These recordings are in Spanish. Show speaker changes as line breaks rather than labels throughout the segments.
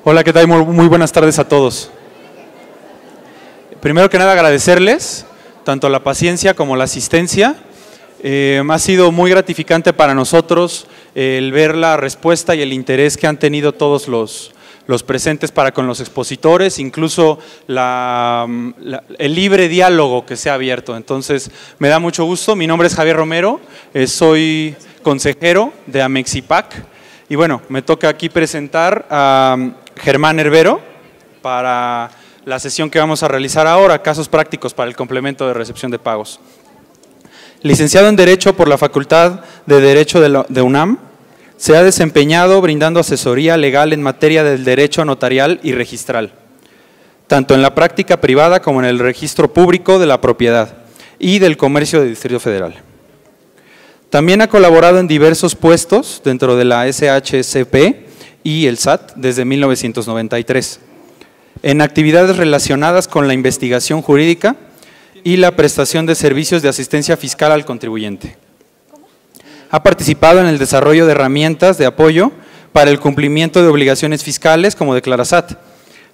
Hola, ¿qué tal? Muy buenas tardes a todos. Primero que nada agradecerles tanto la paciencia como la asistencia. Ha sido muy gratificante para nosotros el ver la respuesta y el interés que han tenido todos los presentes para con los expositores, incluso el libre diálogo que se ha abierto. Entonces, me da mucho gusto. Mi nombre es Javier Romero, soy consejero de Amexipac y bueno, me toca aquí presentar a Germán Herbero para la sesión que vamos a realizar ahora, casos prácticos para el complemento de recepción de pagos. Licenciado en Derecho por la Facultad de Derecho de UNAM, se ha desempeñado brindando asesoría legal en materia del derecho notarial y registral, tanto en la práctica privada como en el registro público de la propiedad y del comercio del Distrito Federal. También ha colaborado en diversos puestos dentro de la SHCP y el SAT desde 1993, en actividades relacionadas con la investigación jurídica y la prestación de servicios de asistencia fiscal al contribuyente. Ha participado en el desarrollo de herramientas de apoyo para el cumplimiento de obligaciones fiscales como Declarasat,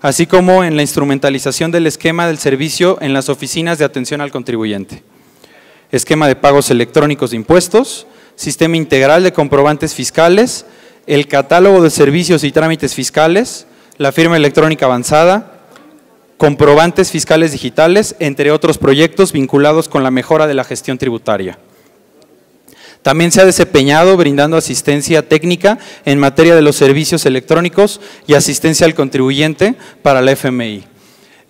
así como en la instrumentalización del esquema del servicio en las oficinas de atención al contribuyente, esquema de pagos electrónicos de impuestos, sistema integral de comprobantes fiscales, el catálogo de servicios y trámites fiscales, la firma electrónica avanzada, comprobantes fiscales digitales, entre otros proyectos vinculados con la mejora de la gestión tributaria. También se ha desempeñado brindando asistencia técnica en materia de los servicios electrónicos y asistencia al contribuyente para la FMI.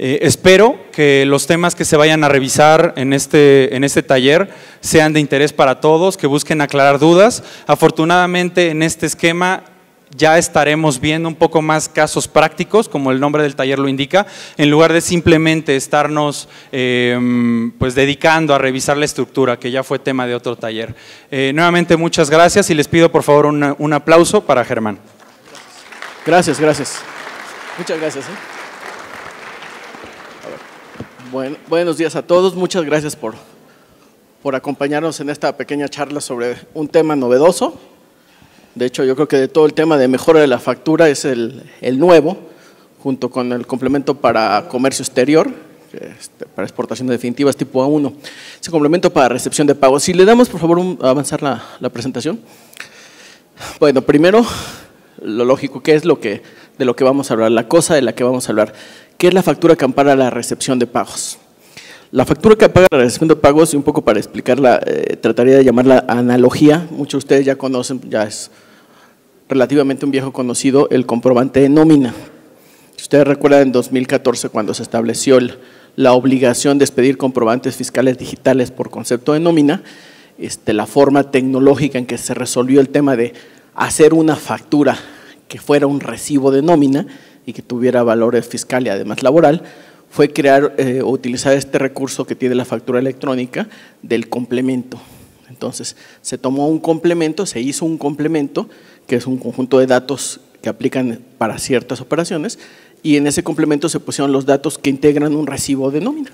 Espero que los temas que se vayan a revisar en este taller sean de interés para todos, que busquen aclarar dudas. Afortunadamente en este esquema ya estaremos viendo un poco más casos prácticos, como el nombre del taller lo indica, en lugar de simplemente estarnos pues dedicando a revisar la estructura, que ya fue tema de otro taller. Nuevamente muchas gracias y les pido por favor un aplauso para Germán.
Gracias. Muchas gracias. Buenos días a todos, muchas gracias por acompañarnos en esta pequeña charla sobre un tema novedoso. De hecho, yo creo que de todo el tema de mejora de la factura es el nuevo, junto con el complemento para comercio exterior, para exportación definitivas tipo A1. Ese complemento para recepción de pagos. Si le damos, por favor, avanzar la presentación. Bueno, primero, lo lógico, ¿qué es de lo que vamos a hablar? La cosa de la que vamos a hablar. ¿Qué es la factura que ampara la recepción de pagos? La factura que ampara la recepción de pagos, y un poco para explicarla, trataría de llamarla analogía. Muchos de ustedes ya conocen, ya es relativamente un viejo conocido, el comprobante de nómina. Si ustedes recuerdan, en 2014, cuando se estableció la obligación de expedir comprobantes fiscales digitales por concepto de nómina, la forma tecnológica en que se resolvió el tema de hacer una factura que fuera un recibo de nómina y que tuviera valor fiscal y además laboral, fue crear o utilizar este recurso que tiene la factura electrónica del complemento. Entonces, se tomó un complemento, se hizo un complemento, que es un conjunto de datos que aplican para ciertas operaciones, y en ese complemento se pusieron los datos que integran un recibo de nómina.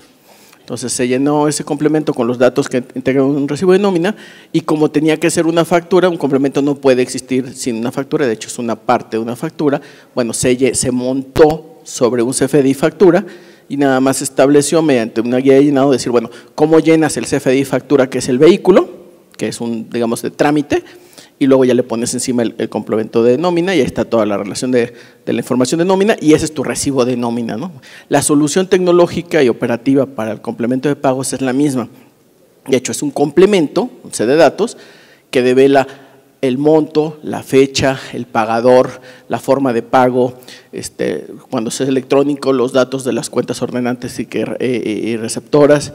Entonces, se llenó ese complemento con los datos que integran un recibo de nómina, y como tenía que ser una factura, un complemento no puede existir sin una factura, de hecho es una parte de una factura. Bueno, se montó sobre un CFDI factura y nada más se estableció mediante una guía de llenado decir, bueno, ¿cómo llenas el CFDI factura, que es el vehículo, que es un, digamos, de trámite, y luego ya le pones encima el complemento de nómina y ahí está toda la relación de la información de nómina y ese es tu recibo de nómina, ¿no? La solución tecnológica y operativa para el complemento de pagos es la misma. De hecho, es un complemento, un set de datos, que devela el monto, la fecha, el pagador, la forma de pago, cuando es electrónico, los datos de las cuentas ordenantes y receptoras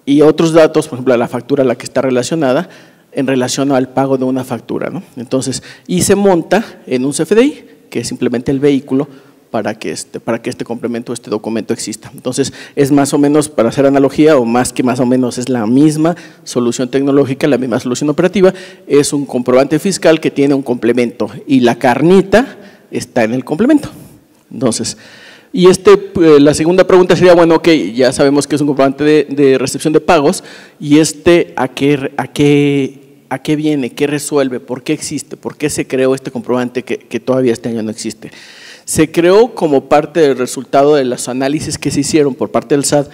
y otros datos, por ejemplo, la factura a la que está relacionada en relación al pago de una factura, ¿no? Entonces, y se monta en un CFDI, que es simplemente el vehículo para que este complemento, este documento exista. Entonces, es más o menos, para hacer analogía, o más que más o menos, es la misma solución tecnológica, la misma solución operativa, es un comprobante fiscal que tiene un complemento y la carnita está en el complemento. Entonces, y la segunda pregunta sería, bueno, ok, ya sabemos que es un comprobante de recepción de pagos, y ¿a qué viene? ¿Qué resuelve? ¿Por qué existe? ¿Por qué se creó este comprobante que todavía este año no existe? Se creó como parte del resultado de los análisis que se hicieron por parte del SAT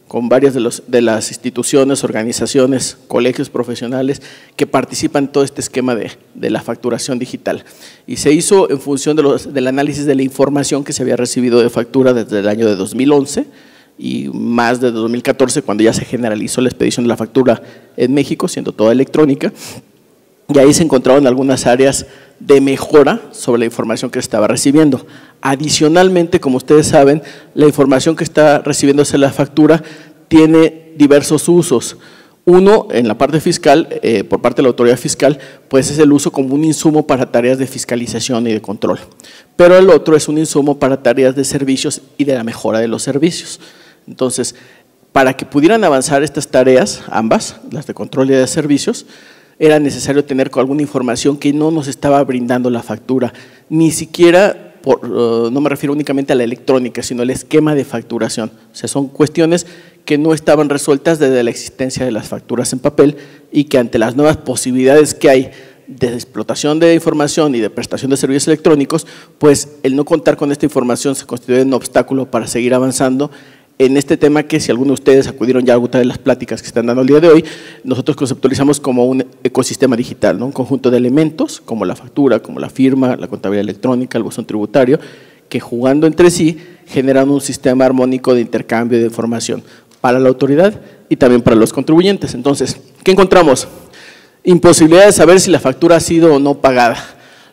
con varias de las instituciones, organizaciones, colegios profesionales que participan en todo este esquema de la facturación digital. Y se hizo en función del análisis de la información que se había recibido de factura desde el año de 2011 y más de 2014, cuando ya se generalizó la expedición de la factura en México, siendo toda electrónica. Y ahí se encontraron algunas áreas de mejora sobre la información que se estaba recibiendo. Adicionalmente, como ustedes saben, la información que está recibiéndose la factura tiene diversos usos. Uno, en la parte fiscal, por parte de la autoridad fiscal, pues es el uso como un insumo para tareas de fiscalización y de control. Pero el otro es un insumo para tareas de servicios y de la mejora de los servicios. Entonces, para que pudieran avanzar estas tareas, ambas, las de control y de servicios, era necesario tener alguna información que no nos estaba brindando la factura, ni siquiera, no me refiero únicamente a la electrónica, sino el esquema de facturación. O sea, son cuestiones que no estaban resueltas desde la existencia de las facturas en papel y que ante las nuevas posibilidades que hay de explotación de información y de prestación de servicios electrónicos, pues el no contar con esta información se constituye un obstáculo para seguir avanzando en este tema que, si algunos de ustedes acudieron ya a alguna de las pláticas que están dando el día de hoy, nosotros conceptualizamos como un ecosistema digital, ¿no? Un conjunto de elementos como la factura, como la firma, la contabilidad electrónica, el buzón tributario, que jugando entre sí generan un sistema armónico de intercambio de información para la autoridad y también para los contribuyentes. Entonces, ¿qué encontramos? Imposibilidad de saber si la factura ha sido o no pagada,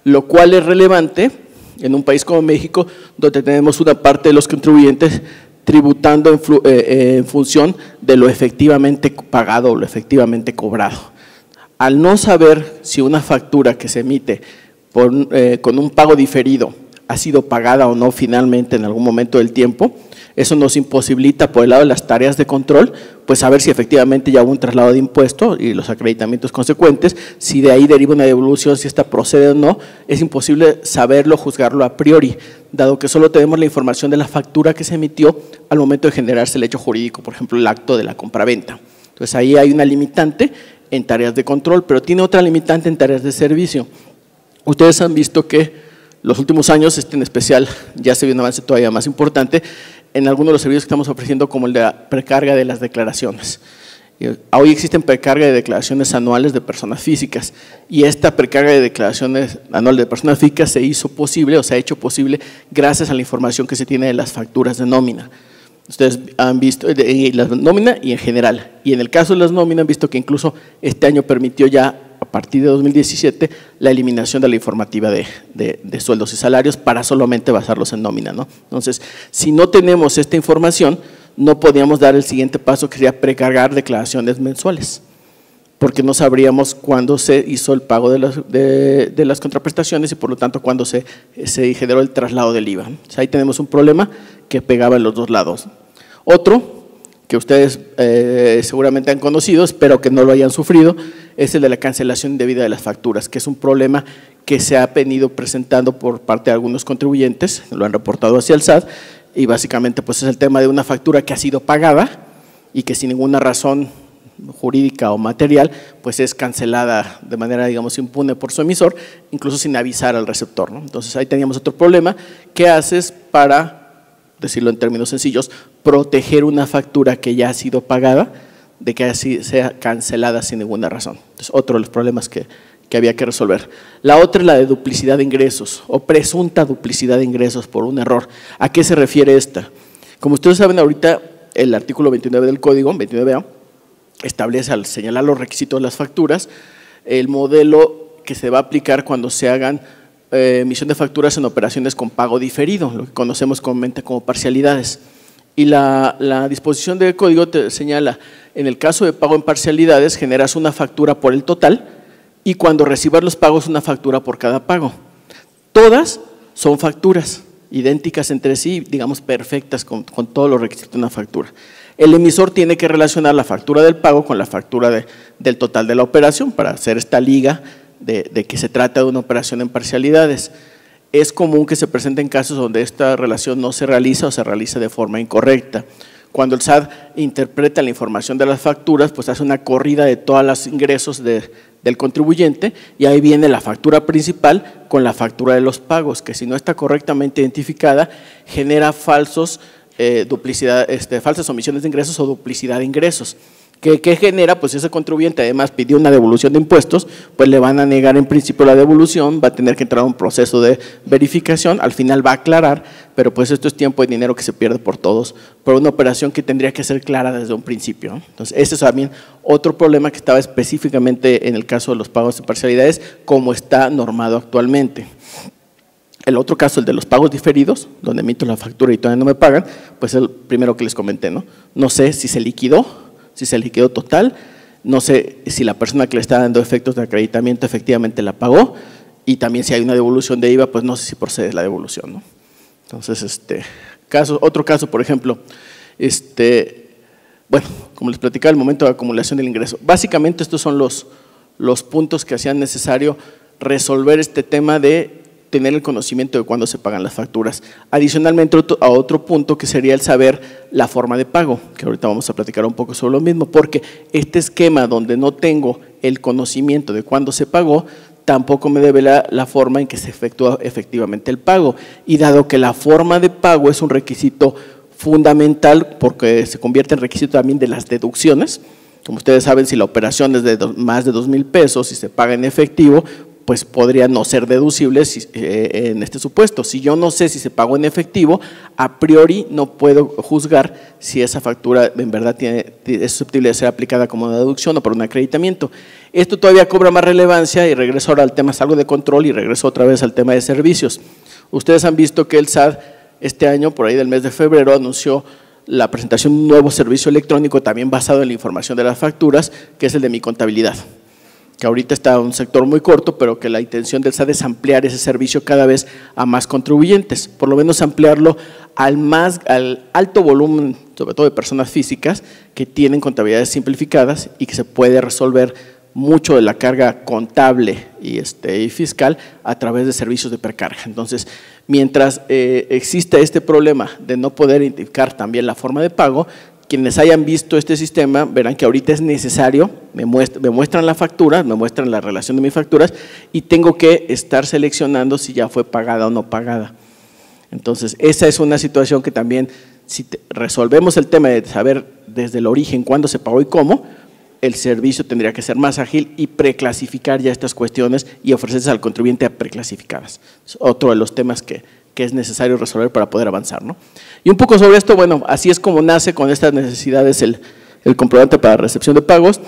lo cual es relevante en un país como México, donde tenemos una parte de los contribuyentes tributando en función de lo efectivamente pagado o lo efectivamente cobrado. Al no saber si una factura que se emite con un pago diferido ha sido pagada o no finalmente en algún momento del tiempo, eso nos imposibilita por el lado de las tareas de control, pues saber si efectivamente ya hubo un traslado de impuesto y los acreditamientos consecuentes, si de ahí deriva una devolución, si esta procede o no, es imposible saberlo, juzgarlo a priori, dado que solo tenemos la información de la factura que se emitió al momento de generarse el hecho jurídico, por ejemplo, el acto de la compraventa. Entonces ahí hay una limitante en tareas de control, pero tiene otra limitante en tareas de servicio. Ustedes han visto que los últimos años, en especial, ya se vio un avance todavía más importante en algunos de los servicios que estamos ofreciendo, como el de la precarga de las declaraciones. Hoy existen precarga de declaraciones anuales de personas físicas y esta precarga de declaraciones anuales de personas físicas se hizo posible o se ha hecho posible gracias a la información que se tiene de las facturas de nómina. Ustedes han visto la nómina y en general, y en el caso de las nóminas han visto que incluso este año permitió ya a partir de 2017 la eliminación de la informativa de sueldos y salarios para solamente basarlos en nómina, ¿no? Entonces, si no tenemos esta información, no podíamos dar el siguiente paso, que sería precargar declaraciones mensuales, porque no sabríamos cuándo se hizo el pago de las contraprestaciones y por lo tanto cuándo se generó el traslado del IVA. O sea, ahí tenemos un problema que pegaba en los dos lados. Otro que ustedes seguramente han conocido, espero que no lo hayan sufrido, es el de la cancelación indebida de las facturas, que es un problema que se ha venido presentando por parte de algunos contribuyentes, lo han reportado hacia el SAT, y básicamente pues es el tema de una factura que ha sido pagada y que sin ninguna razón jurídica o material pues es cancelada de manera, digamos, impune por su emisor, incluso sin avisar al receptor, ¿no? Entonces ahí teníamos otro problema. ¿Qué haces para, decirlo en términos sencillos, proteger una factura que ya ha sido pagada de que así sea cancelada sin ninguna razón? Entonces, otro de los problemas que había que resolver. La otra es la de duplicidad de ingresos o presunta duplicidad de ingresos por un error. ¿A qué se refiere esta? Como ustedes saben, ahorita el artículo 29 del código, 29A, establece, al señalar los requisitos de las facturas, el modelo que se va a aplicar cuando se hagan emisión de facturas en operaciones con pago diferido, lo que conocemos comúnmente como parcialidades. Y la disposición del código te señala, en el caso de pago en parcialidades, generas una factura por el total y cuando recibas los pagos, una factura por cada pago. Todas son facturas idénticas entre sí, digamos perfectas con todos los requisitos de una factura. El emisor tiene que relacionar la factura del pago con la factura del total de la operación para hacer esta liga de que se trata de una operación en parcialidades. Es común que se presenten casos donde esta relación no se realiza o se realiza de forma incorrecta. Cuando el SAT interpreta la información de las facturas, pues hace una corrida de todos los ingresos del contribuyente y ahí viene la factura principal con la factura de los pagos, que si no está correctamente identificada, genera falsas omisiones de ingresos o duplicidad de ingresos. ¿Qué genera? Pues ese contribuyente además pidió una devolución de impuestos, pues le van a negar en principio la devolución, va a tener que entrar a un proceso de verificación, al final va a aclarar, pero pues esto es tiempo y dinero que se pierde por todos, por una operación que tendría que ser clara desde un principio, ¿no? Entonces, ese es también otro problema que estaba específicamente en el caso de los pagos de parcialidades, como está normado actualmente. El otro caso, el de los pagos diferidos, donde emito la factura y todavía no me pagan, pues es el primero que les comenté, ¿no? No sé si se liquidó, si se liquidó total, no sé si la persona que le está dando efectos de acreditamiento efectivamente la pagó y también si hay una devolución de IVA, pues no sé si procede la devolución, ¿no? Entonces, otro caso, por ejemplo, bueno, como les platicaba, el momento de acumulación del ingreso. Básicamente estos son los puntos que hacían necesario resolver este tema de tener el conocimiento de cuándo se pagan las facturas. Adicionalmente, a otro punto que sería el saber la forma de pago, que ahorita vamos a platicar un poco sobre lo mismo, porque este esquema donde no tengo el conocimiento de cuándo se pagó, tampoco me devela la forma en que se efectúa efectivamente el pago. Y dado que la forma de pago es un requisito fundamental porque se convierte en requisito también de las deducciones, como ustedes saben, si la operación es de más de 2,000 pesos y se paga en efectivo, pues podría no ser deducible en este supuesto. Si yo no sé si se pagó en efectivo, a priori no puedo juzgar si esa factura en verdad es susceptible de ser aplicada como una deducción o por un acreditamiento. Esto todavía cobra más relevancia y regreso ahora al tema, salgo de control y regreso otra vez al tema de servicios. Ustedes han visto que el SAT este año, por ahí del mes de febrero, anunció la presentación de un nuevo servicio electrónico también basado en la información de las facturas, que es el de Mi Contabilidad, que ahorita está en un sector muy corto, pero que la intención del SAT es ampliar ese servicio cada vez a más contribuyentes, por lo menos ampliarlo al alto volumen, sobre todo de personas físicas que tienen contabilidades simplificadas y que se puede resolver mucho de la carga contable y fiscal a través de servicios de precarga. Entonces, mientras exista este problema de no poder identificar también la forma de pago, quienes hayan visto este sistema verán que ahorita es necesario, me muestran la factura, me muestran la relación de mis facturas y tengo que estar seleccionando si ya fue pagada o no pagada. Entonces, esa es una situación que también, si resolvemos el tema de saber desde el origen cuándo se pagó y cómo, el servicio tendría que ser más ágil y preclasificar ya estas cuestiones y ofrecerse al contribuyente preclasificadas. Es otro de los temas que es necesario resolver para poder avanzar, ¿no? Y un poco sobre esto, bueno, así es como nace con estas necesidades el comprobante para recepción de pagos.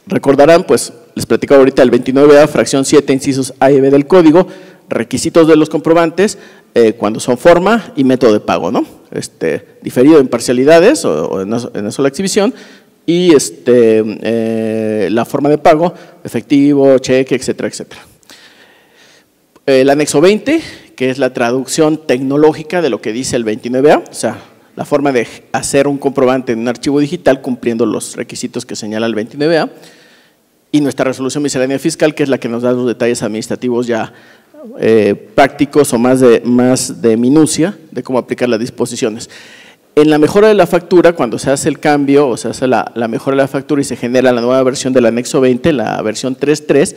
Recordarán, pues, les platicaba ahorita el 29A, fracción 7, incisos A y B del código, requisitos de los comprobantes, cuando son forma y método de pago, ¿no? Diferido en parcialidades o en una sola exhibición y la forma de pago, efectivo, cheque, etcétera, etcétera. El anexo 20, que es la traducción tecnológica de lo que dice el 29A, o sea, la forma de hacer un comprobante en un archivo digital cumpliendo los requisitos que señala el 29A, y nuestra resolución miscelánea fiscal, que es la que nos da los detalles administrativos ya prácticos o más de minucia de cómo aplicar las disposiciones. En la mejora de la factura, cuando se hace el cambio o se hace la mejora de la factura y se genera la nueva versión del anexo 20, la versión 3.3,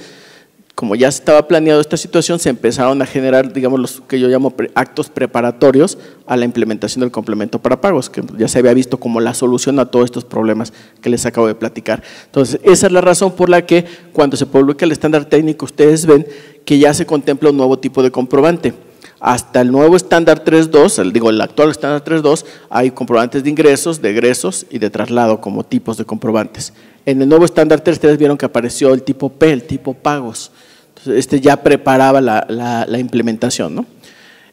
como ya estaba planeado esta situación, se empezaron a generar, digamos, los que yo llamo actos preparatorios a la implementación del complemento para pagos, que ya se había visto como la solución a todos estos problemas que les acabo de platicar. Entonces, esa es la razón por la que cuando se publica el estándar técnico, ustedes ven que ya se contempla un nuevo tipo de comprobante. Hasta el nuevo estándar 3.2, el actual estándar 3.2, hay comprobantes de ingresos, de egresos y de traslado como tipos de comprobantes. En el nuevo estándar 3.3 vieron que apareció el tipo P, el tipo pagos. Entonces, ya preparaba la implementación, ¿no?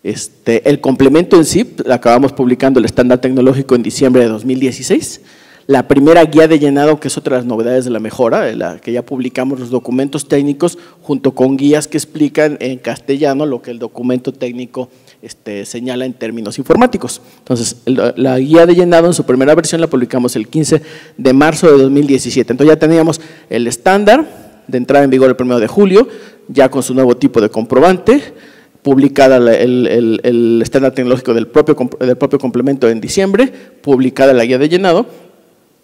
El complemento en sí, acabamos publicando el estándar tecnológico en diciembre de 2016. La primera guía de llenado, que es otra de las novedades de la mejora, de la que ya publicamos los documentos técnicos junto con guías que explican en castellano lo que el documento técnico señala en términos informáticos. Entonces, la guía de llenado en su primera versión la publicamos el 15 de marzo de 2017. Entonces, ya teníamos el estándar de entrada en vigor el 1 de julio, ya con su nuevo tipo de comprobante, publicada el estándar tecnológico del propio complemento en diciembre, publicada la guía de llenado,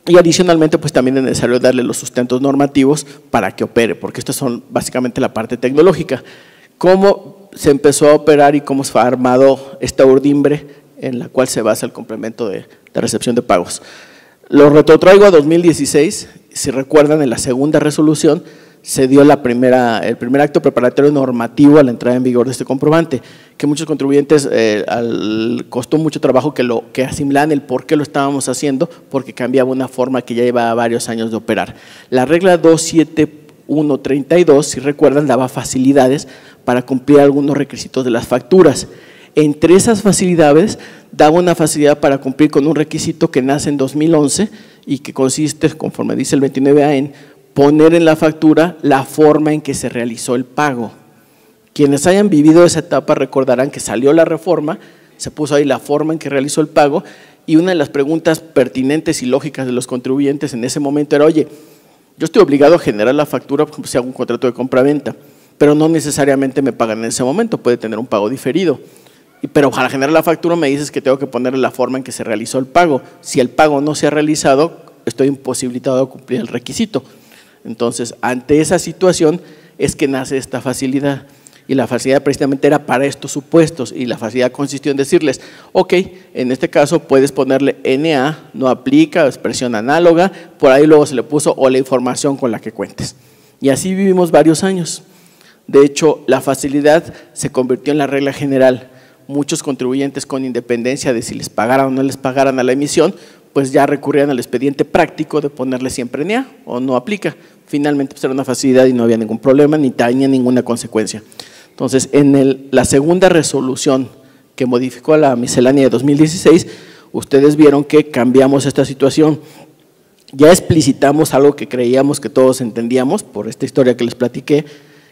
y adicionalmente pues también es necesario darle los sustentos normativos para que opere, porque estas son básicamente la parte tecnológica. ¿Cómo se empezó a operar y cómo se fue armado esta urdimbre en la cual se basa el complemento de recepción de pagos? Lo retrotraigo a 2016, si recuerdan, en la segunda resolución se dio el primer acto preparatorio normativo a la entrada en vigor de este comprobante, que muchos contribuyentes costó mucho trabajo que asimilaran el por qué lo estábamos haciendo, porque cambiaba una forma que ya llevaba varios años de operar. La regla 27132, si recuerdan, daba facilidades para cumplir algunos requisitos de las facturas. Entre esas facilidades, daba una facilidad para cumplir con un requisito que nace en 2011 y que consiste, conforme dice el 29A, en poner en la factura la forma en que se realizó el pago. Quienes hayan vivido esa etapa recordarán que salió la reforma, se puso ahí la forma en que realizó el pago, y una de las preguntas pertinentes y lógicas de los contribuyentes en ese momento era: oye, yo estoy obligado a generar la factura porque si hago un contrato de compra-venta, pero no necesariamente me pagan en ese momento, puede tener un pago diferido. Pero para generar la factura me dices que tengo que ponerle la forma en que se realizó el pago. Si el pago no se ha realizado, estoy imposibilitado de cumplir el requisito. Entonces, ante esa situación es que nace esta facilidad, y la facilidad precisamente era para estos supuestos, y la facilidad consistió en decirles: ok, en este caso puedes ponerle NA, no aplica, expresión análoga, por ahí luego se le puso o la información con la que cuentes. Y así vivimos varios años. De hecho, la facilidad se convirtió en la regla general. Muchos contribuyentes, con independencia de si les pagaran o no les pagaran a la emisión, pues ya recurrían al expediente práctico de ponerle siempre NA o no aplica. Finalmente pues era una facilidad y no había ningún problema ni tenía ninguna consecuencia. Entonces, en la segunda resolución que modificó la miscelánea de 2016, ustedes vieron que cambiamos esta situación. Ya explicitamos algo que creíamos que todos entendíamos por esta historia que les platiqué,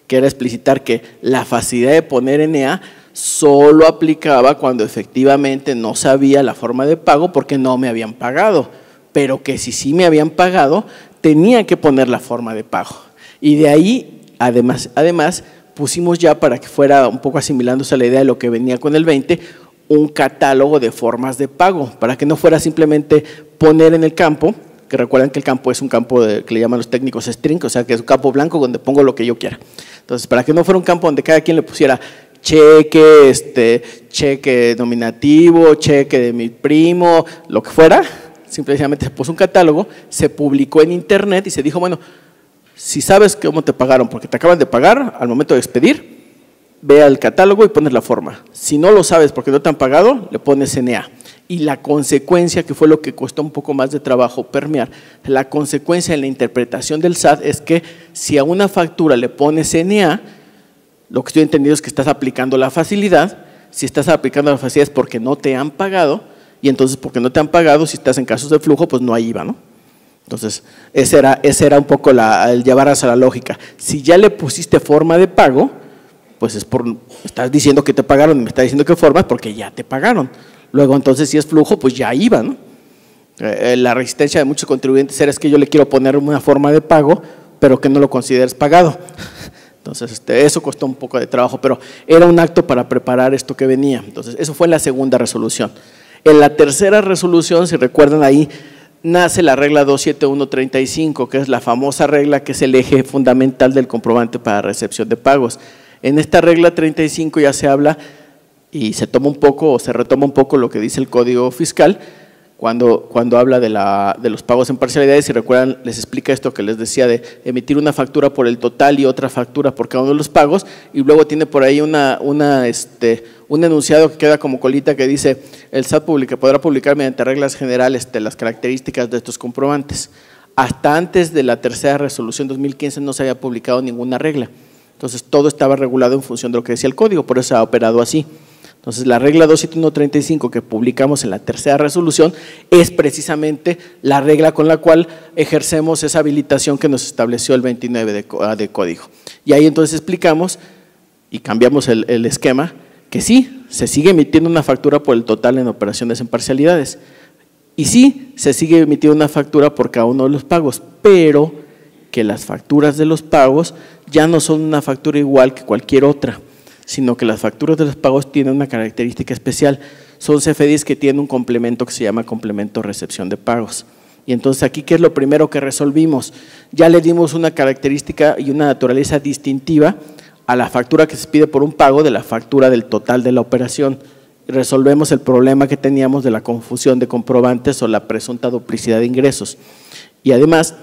que era explicitar que la facilidad de poner NA solo aplicaba cuando efectivamente no sabía la forma de pago porque no me habían pagado, pero que si sí me habían pagado, tenía que poner la forma de pago. Y de ahí, además pusimos ya, para que fuera un poco asimilándose a la idea de lo que venía con el 20, un catálogo de formas de pago, para que no fuera simplemente poner en el campo, que recuerden que el campo es un campo que le llaman los técnicos string, o sea que es un campo blanco donde pongo lo que yo quiera. Entonces, para que no fuera un campo donde cada quien le pusiera cheque, cheque nominativo, cheque de mi primo, lo que fuera, simplemente se puso un catálogo, se publicó en internet y se dijo: bueno, si sabes cómo te pagaron porque te acaban de pagar, al momento de expedir, ve al catálogo y pones la forma. Si no lo sabes porque no te han pagado, le pones NA. Y la consecuencia, que fue lo que costó un poco más de trabajo permear, la consecuencia en la interpretación del SAT es que si a una factura le pones NA, lo que estoy entendiendo es que estás aplicando la facilidad. Si estás aplicando la facilidad es porque no te han pagado, y entonces porque no te han pagado, si estás en casos de flujo, pues no hay IVA, ¿no? Entonces, ese era un poco el llevar hacia la lógica. Si ya le pusiste forma de pago, pues estás diciendo que te pagaron y me estás diciendo que formas porque ya te pagaron. Luego, entonces, si es flujo, pues ya IVA, ¿no? La resistencia de muchos contribuyentes era: es que yo le quiero poner una forma de pago, pero que no lo consideres pagado. Entonces, eso costó un poco de trabajo, pero era un acto para preparar esto que venía. Entonces, eso fue la segunda resolución. En la tercera resolución, si recuerdan, ahí nace la regla 27135, que es la famosa regla que es el eje fundamental del comprobante para recepción de pagos. En esta regla 35 ya se habla y se toma un poco o se retoma un poco lo que dice el Código Fiscal cuando habla de los pagos en parcialidades. Si recuerdan, les explica esto que les decía de emitir una factura por el total y otra factura por cada uno de los pagos, y luego tiene por ahí un enunciado que queda como colita que dice: el SAT podrá publicar mediante reglas generales las características de estos comprobantes. Hasta antes de la tercera resolución 2015 no se había publicado ninguna regla, entonces todo estaba regulado en función de lo que decía el código, por eso se ha operado así. Entonces, la regla 27135 que publicamos en la tercera resolución es precisamente la regla con la cual ejercemos esa habilitación que nos estableció el 29 de código. Y ahí entonces explicamos y cambiamos el esquema, que sí, se sigue emitiendo una factura por el total en operaciones en parcialidades, y sí, se sigue emitiendo una factura por cada uno de los pagos, pero que las facturas de los pagos ya no son una factura igual que cualquier otra, sino que las facturas de los pagos tienen una característica especial. Son CFDIs que tienen un complemento que se llama complemento recepción de pagos. Y entonces aquí, ¿qué es lo primero que resolvimos? Ya le dimos una característica y una naturaleza distintiva a la factura que se pide por un pago de la factura del total de la operación. Resolvemos el problema que teníamos de la confusión de comprobantes o la presunta duplicidad de ingresos. Y además,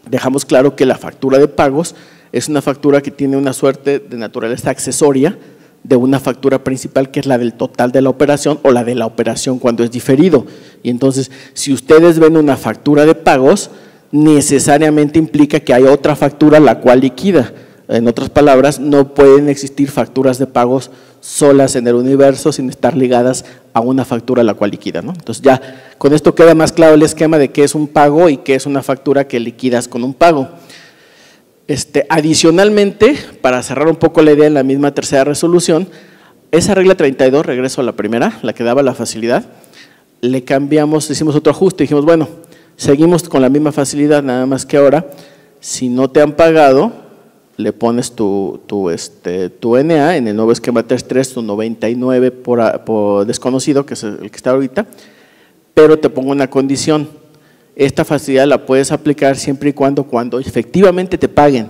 dejamos claro que la factura de pagos es una factura que tiene una suerte de naturaleza accesoria de una factura principal, que es la del total de la operación o la de la operación cuando es diferido. Y entonces, si ustedes ven una factura de pagos, necesariamente implica que hay otra factura la cual liquida. En otras palabras, no pueden existir facturas de pagos solas en el universo sin estar ligadas a una factura la cual liquida, ¿no? Entonces ya con esto queda más claro el esquema de qué es un pago y qué es una factura que liquidas con un pago. Adicionalmente, para cerrar un poco la idea en la misma tercera resolución, esa regla 32, regreso a la primera, la que daba la facilidad, le cambiamos, hicimos otro ajuste, dijimos, bueno, seguimos con la misma facilidad, nada más que ahora, si no te han pagado, le pones tu NA en el nuevo esquema 3.3, tu 99 por desconocido, que es el que está ahorita, pero te pongo una condición. Esta facilidad la puedes aplicar siempre y cuando efectivamente te paguen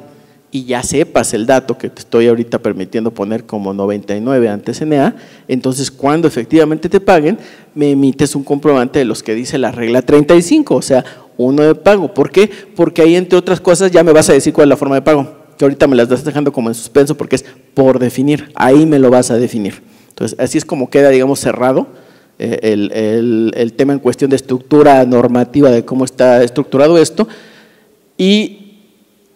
y ya sepas el dato que te estoy ahorita permitiendo poner como 99 antes NA, entonces cuando efectivamente te paguen, me emites un comprobante de los que dice la regla 35, o sea, uno de pago. ¿Por qué? Porque ahí, entre otras cosas, ya me vas a decir cuál es la forma de pago, que ahorita me las estás dejando como en suspenso porque es por definir, ahí me lo vas a definir. Entonces, así es como queda, digamos, cerrado el tema en cuestión de estructura normativa de cómo está estructurado esto, y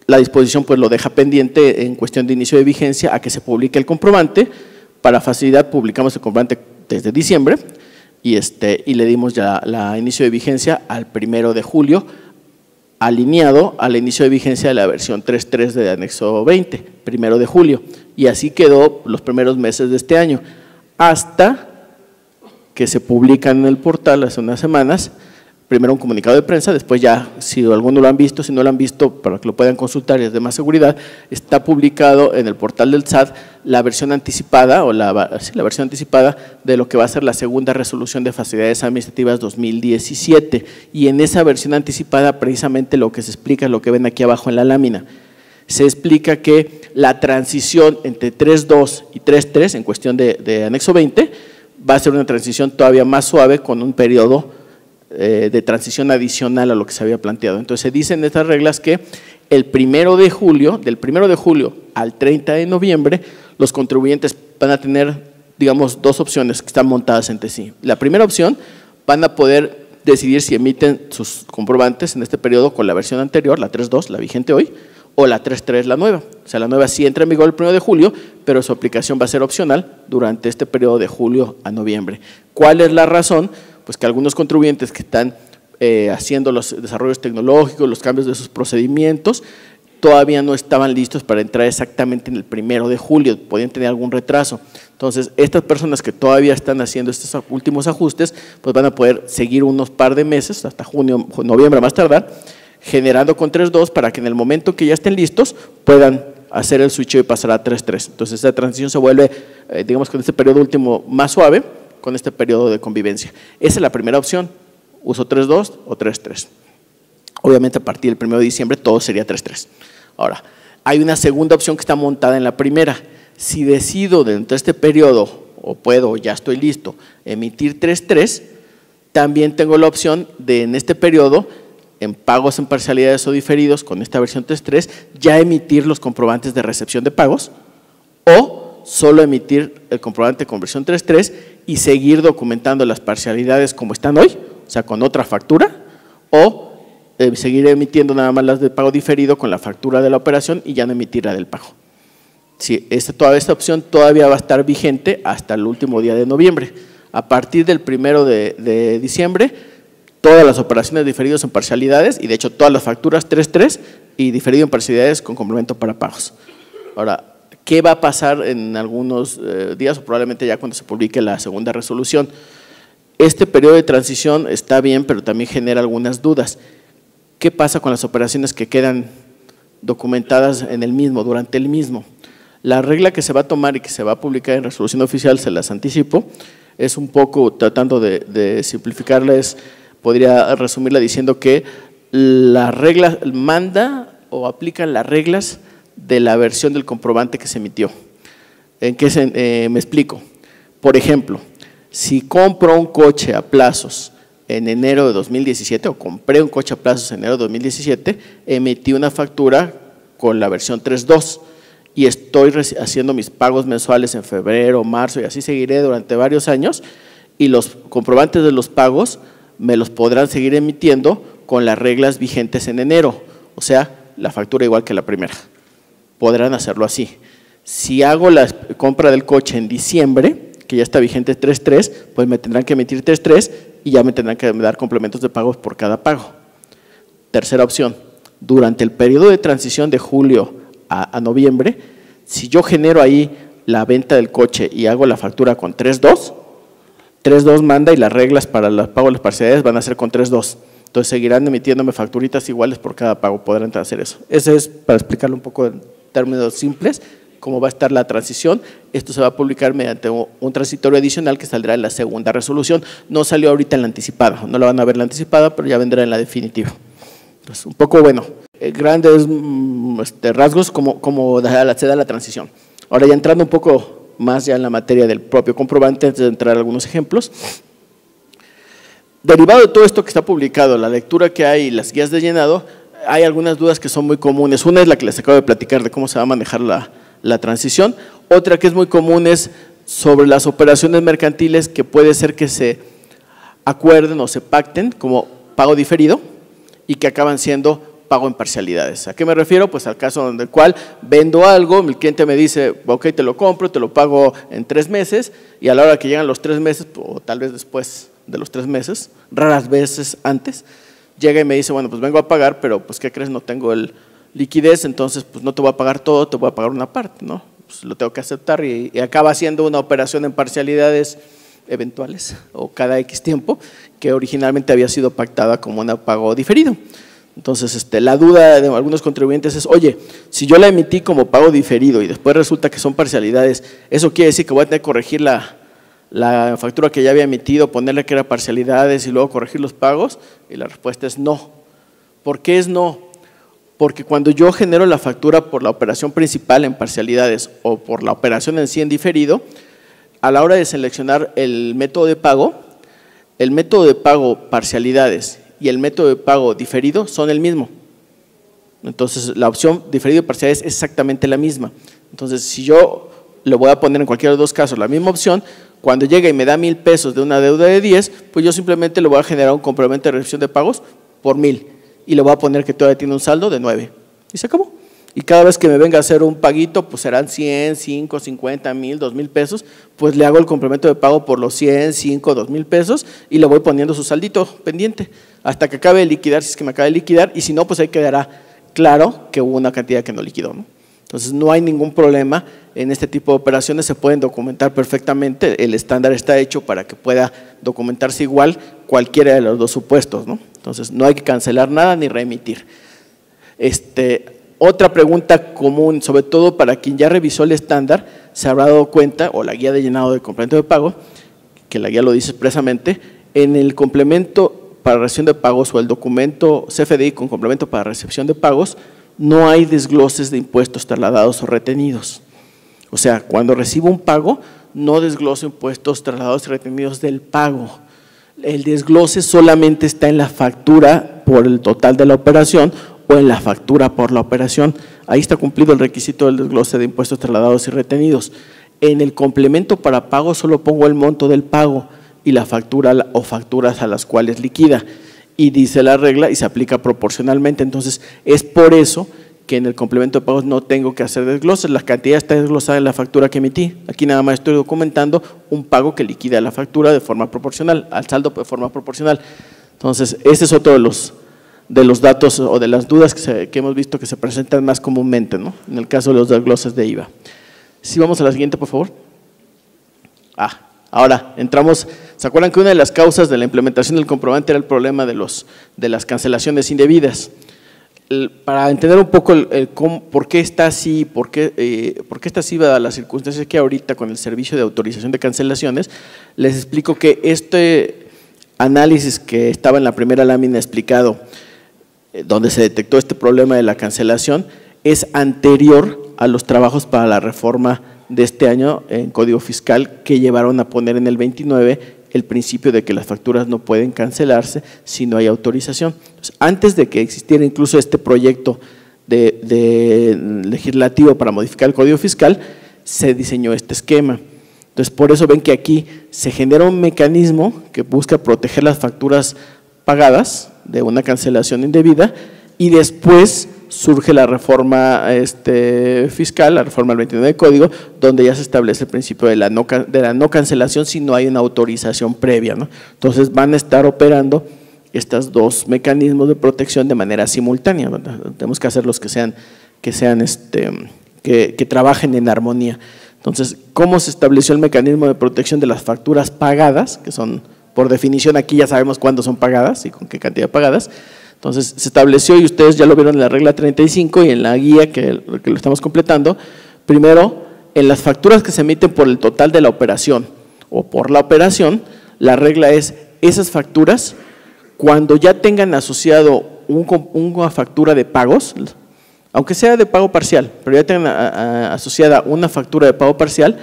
la disposición pues lo deja pendiente en cuestión de inicio de vigencia a que se publique el comprobante. Para facilidad publicamos el comprobante desde diciembre y le dimos ya la inicio de vigencia al 1 de julio, alineado al inicio de vigencia de la versión 3.3 de anexo 20, 1 de julio, y así quedó los primeros meses de este año, hasta que se publican en el portal hace unas semanas, primero un comunicado de prensa, después ya, si alguno lo han visto, si no lo han visto, para que lo puedan consultar y es de más seguridad, está publicado en el portal del SAT la versión anticipada, o la versión anticipada de lo que va a ser la segunda resolución de facilidades administrativas 2017, y en esa versión anticipada precisamente lo que se explica es lo que ven aquí abajo en la lámina. Se explica que la transición entre 3.2 y 3.3 en cuestión de anexo 20 va a ser una transición todavía más suave con un periodo de transición adicional a lo que se había planteado. Entonces se dicen estas reglas que el 1 de julio, del 1 de julio al 30 de noviembre, los contribuyentes van a tener, digamos, dos opciones que están montadas entre sí. La primera opción, van a poder decidir si emiten sus comprobantes en este periodo con la versión anterior, la 3.2, la vigente hoy, o la 3.3, la nueva. O sea, la nueva sí entra en vigor el 1 de julio, pero su aplicación va a ser opcional durante este periodo de julio a noviembre. ¿Cuál es la razón? Pues que algunos contribuyentes que están haciendo los desarrollos tecnológicos, los cambios de sus procedimientos, todavía no estaban listos para entrar exactamente en el 1 de julio, podían tener algún retraso. Entonces, estas personas que todavía están haciendo estos últimos ajustes, pues van a poder seguir unos par de meses, hasta junio, noviembre más tardar, generando con 3.2 para que en el momento que ya estén listos puedan hacer el switch y pasar a 3.3. Entonces esa transición se vuelve, digamos, con este periodo último más suave, con este periodo de convivencia. Esa es la primera opción, uso 3.2 o 3.3. Obviamente a partir del 1 de diciembre todo sería 3.3. Ahora, hay una segunda opción que está montada en la primera. Si decido dentro de este periodo, o puedo, o ya estoy listo, emitir 3.3, también tengo la opción de en este periodo, en pagos en parcialidades o diferidos con esta versión 3.3, ya emitir los comprobantes de recepción de pagos, o solo emitir el comprobante con versión 3.3 y seguir documentando las parcialidades como están hoy, o sea, con otra factura, o seguir emitiendo nada más las de pago diferido con la factura de la operación y ya no emitir la del pago. Sí, toda esta opción todavía va a estar vigente hasta el último día de noviembre. A partir del 1 de diciembre, todas las operaciones diferidos en parcialidades y de hecho todas las facturas 3.3 y diferido en parcialidades con complemento para pagos. Ahora, ¿qué va a pasar en algunos días o probablemente ya cuando se publique la segunda resolución? Este periodo de transición está bien, pero también genera algunas dudas. ¿Qué pasa con las operaciones que quedan documentadas en el mismo, durante el mismo? La regla que se va a tomar y que se va a publicar en resolución oficial, se las anticipo, es un poco tratando de simplificarla, podría resumirla diciendo que la regla manda o aplica las reglas de la versión del comprobante que se emitió. ¿En qué me explico? Por ejemplo, si compro un coche a plazos en enero de 2017 o compré un coche a plazos en enero de 2017, emití una factura con la versión 3.2 y estoy haciendo mis pagos mensuales en febrero, marzo y así seguiré durante varios años, y los comprobantes de los pagos me los podrán seguir emitiendo con las reglas vigentes en enero, o sea, la factura igual que la primera. Podrán hacerlo así. Si hago la compra del coche en diciembre, que ya está vigente 3.3, pues me tendrán que emitir 3.3 y ya me tendrán que dar complementos de pagos por cada pago. Tercera opción, durante el periodo de transición de julio a noviembre, si yo genero ahí la venta del coche y hago la factura con 3.2, 3.2 manda y las reglas para el pago de las parcialidades van a ser con 3.2. Entonces seguirán emitiéndome facturitas iguales por cada pago, podrán hacer eso. Ese es para explicarlo un poco en términos simples, cómo va a estar la transición. Esto se va a publicar mediante un transitorio adicional que saldrá en la segunda resolución. No salió ahorita en la anticipada, no la van a ver en la anticipada, pero ya vendrá en la definitiva. Entonces, un poco, bueno, grandes rasgos cómo se da la transición. Ahora ya entrando un poco más ya en la materia del propio comprobante, antes de entrar a algunos ejemplos. Derivado de todo esto que está publicado, la lectura que hay y las guías de llenado, hay algunas dudas que son muy comunes. Una es la que les acabo de platicar de cómo se va a manejar la transición. Otra que es muy común es sobre las operaciones mercantiles que puede ser que se acuerden o se pacten como pago diferido y que acaban siendo pago en parcialidades. ¿A qué me refiero? Pues al caso en el cual vendo algo, el cliente me dice, ok, te lo compro, te lo pago en 3 meses y a la hora que llegan los 3 meses, o tal vez después de los 3 meses, raras veces antes, llega y me dice, bueno, pues vengo a pagar, pero pues ¿qué crees? No tengo el liquidez, entonces pues no te voy a pagar todo, te voy a pagar una parte, ¿no? Pues lo tengo que aceptar y acaba siendo una operación en parcialidades eventuales o cada X tiempo que originalmente había sido pactada como un pago diferido. Entonces, la duda de algunos contribuyentes es, oye, si yo la emití como pago diferido y después resulta que son parcialidades, ¿eso quiere decir que voy a tener que corregir la factura que ya había emitido, ponerle que era parcialidades y luego corregir los pagos? Y la respuesta es no. ¿Por qué es no? Porque cuando yo genero la factura por la operación principal en parcialidades o por la operación en sí en diferido, a la hora de seleccionar el método de pago parcialidades y el método de pago diferido son el mismo. Entonces, la opción diferido y parcialidades es exactamente la misma. Entonces, si yo le voy a poner en cualquiera de los dos casos la misma opción, cuando llega y me da 1,000 pesos de una deuda de 10, pues yo simplemente le voy a generar un complemento de recepción de pagos por 1,000 y le voy a poner que todavía tiene un saldo de 9 y se acabó. Y cada vez que me venga a hacer un paguito, pues serán 100, 5, 50, 1,000, 2,000 pesos, pues le hago el complemento de pago por los 100, 5, 2,000 pesos y le voy poniendo su saldito pendiente hasta que acabe de liquidar, si es que me acaba de liquidar, y si no, pues ahí quedará claro que hubo una cantidad que no liquidó, ¿no? Entonces, no hay ningún problema en este tipo de operaciones, se pueden documentar perfectamente, el estándar está hecho para que pueda documentarse igual cualquiera de los dos supuestos, ¿no? Entonces, no hay que cancelar nada ni reemitir. Otra pregunta común, sobre todo para quien ya revisó el estándar, se habrá dado cuenta, o la guía de llenado de complemento de pago, que la guía lo dice expresamente, en el complemento para recepción de pagos o el documento CFDI con complemento para recepción de pagos, no hay desgloses de impuestos trasladados o retenidos. O sea, cuando recibo un pago, no desgloso impuestos trasladados y retenidos del pago. El desglose solamente está en la factura por el total de la operación o en la factura por la operación. Ahí está cumplido el requisito del desglose de impuestos trasladados y retenidos. En el complemento para pago solo pongo el monto del pago y la factura o facturas a las cuales liquida. Y dice la regla y se aplica proporcionalmente. Entonces, es por eso que en el complemento de pagos no tengo que hacer desgloses. La cantidad está desglosada en la factura que emití. Aquí nada más estoy documentando un pago que liquida la factura de forma proporcional, al saldo de forma proporcional. Entonces, ese es otro de los datos o de las dudas que hemos visto que se presentan más comúnmente, ¿no? En el caso de los desgloses de IVA. Sí, vamos a la siguiente, por favor. Ahora entramos, ¿se acuerdan que una de las causas de la implementación del comprobante era el problema de las cancelaciones indebidas? para entender un poco por qué está así, por qué está así dadas las circunstancias que ahorita con el servicio de autorización de cancelaciones, les explico que este análisis que estaba en la primera lámina explicado, donde se detectó este problema de la cancelación, es anterior a los trabajos para la reforma de este año en Código Fiscal que llevaron a poner en el 29 el principio de que las facturas no pueden cancelarse si no hay autorización. Entonces, antes de que existiera incluso este proyecto de legislativo para modificar el Código Fiscal, se diseñó este esquema. Entonces, por eso ven que aquí se genera un mecanismo que busca proteger las facturas pagadas de una cancelación indebida y después surge la reforma fiscal, la reforma del 29 del Código, donde ya se establece el principio de la no cancelación si no hay una autorización previa, ¿no? Entonces van a estar operando estos dos mecanismos de protección de manera simultánea, ¿verdad? Tenemos que hacerlos que trabajen en armonía. Entonces, ¿cómo se estableció el mecanismo de protección de las facturas pagadas? Que son, por definición, aquí ya sabemos cuándo son pagadas y con qué cantidad pagadas. Entonces, se estableció, y ustedes ya lo vieron en la regla 35 y en la guía que lo estamos completando. Primero, en las facturas que se emiten por el total de la operación o por la operación, la regla es esas facturas, cuando ya tengan asociado una factura de pagos, aunque sea de pago parcial, pero ya tengan asociada una factura de pago parcial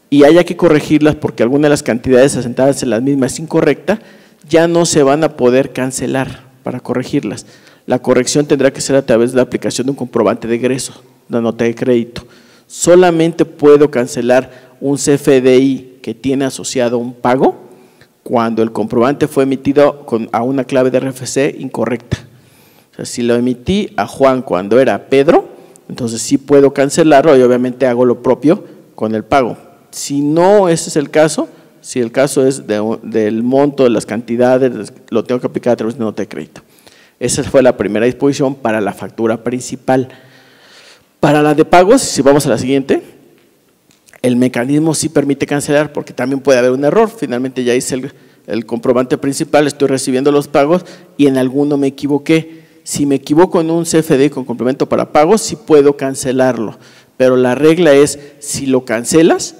y haya que corregirlas porque alguna de las cantidades asentadas en las mismas es incorrecta, ya no se van a poder cancelar para corregirlas. La corrección tendrá que ser a través de la aplicación de un comprobante de egreso, una nota de crédito. Solamente puedo cancelar un CFDI que tiene asociado un pago cuando el comprobante fue emitido a una clave de RFC incorrecta. O sea, si lo emití a Juan cuando era Pedro, entonces sí puedo cancelarlo y obviamente hago lo propio con el pago. Si no ese es el caso, si el caso es del monto, de las cantidades, lo tengo que aplicar a través de nota de crédito. Esa fue la primera disposición para la factura principal. Para la de pagos, si vamos a la siguiente, el mecanismo sí permite cancelar porque también puede haber un error. Finalmente ya hice el comprobante principal, estoy recibiendo los pagos y en alguno me equivoqué. Si me equivoco en un CFDI con complemento para pagos, sí puedo cancelarlo, pero la regla es, si lo cancelas,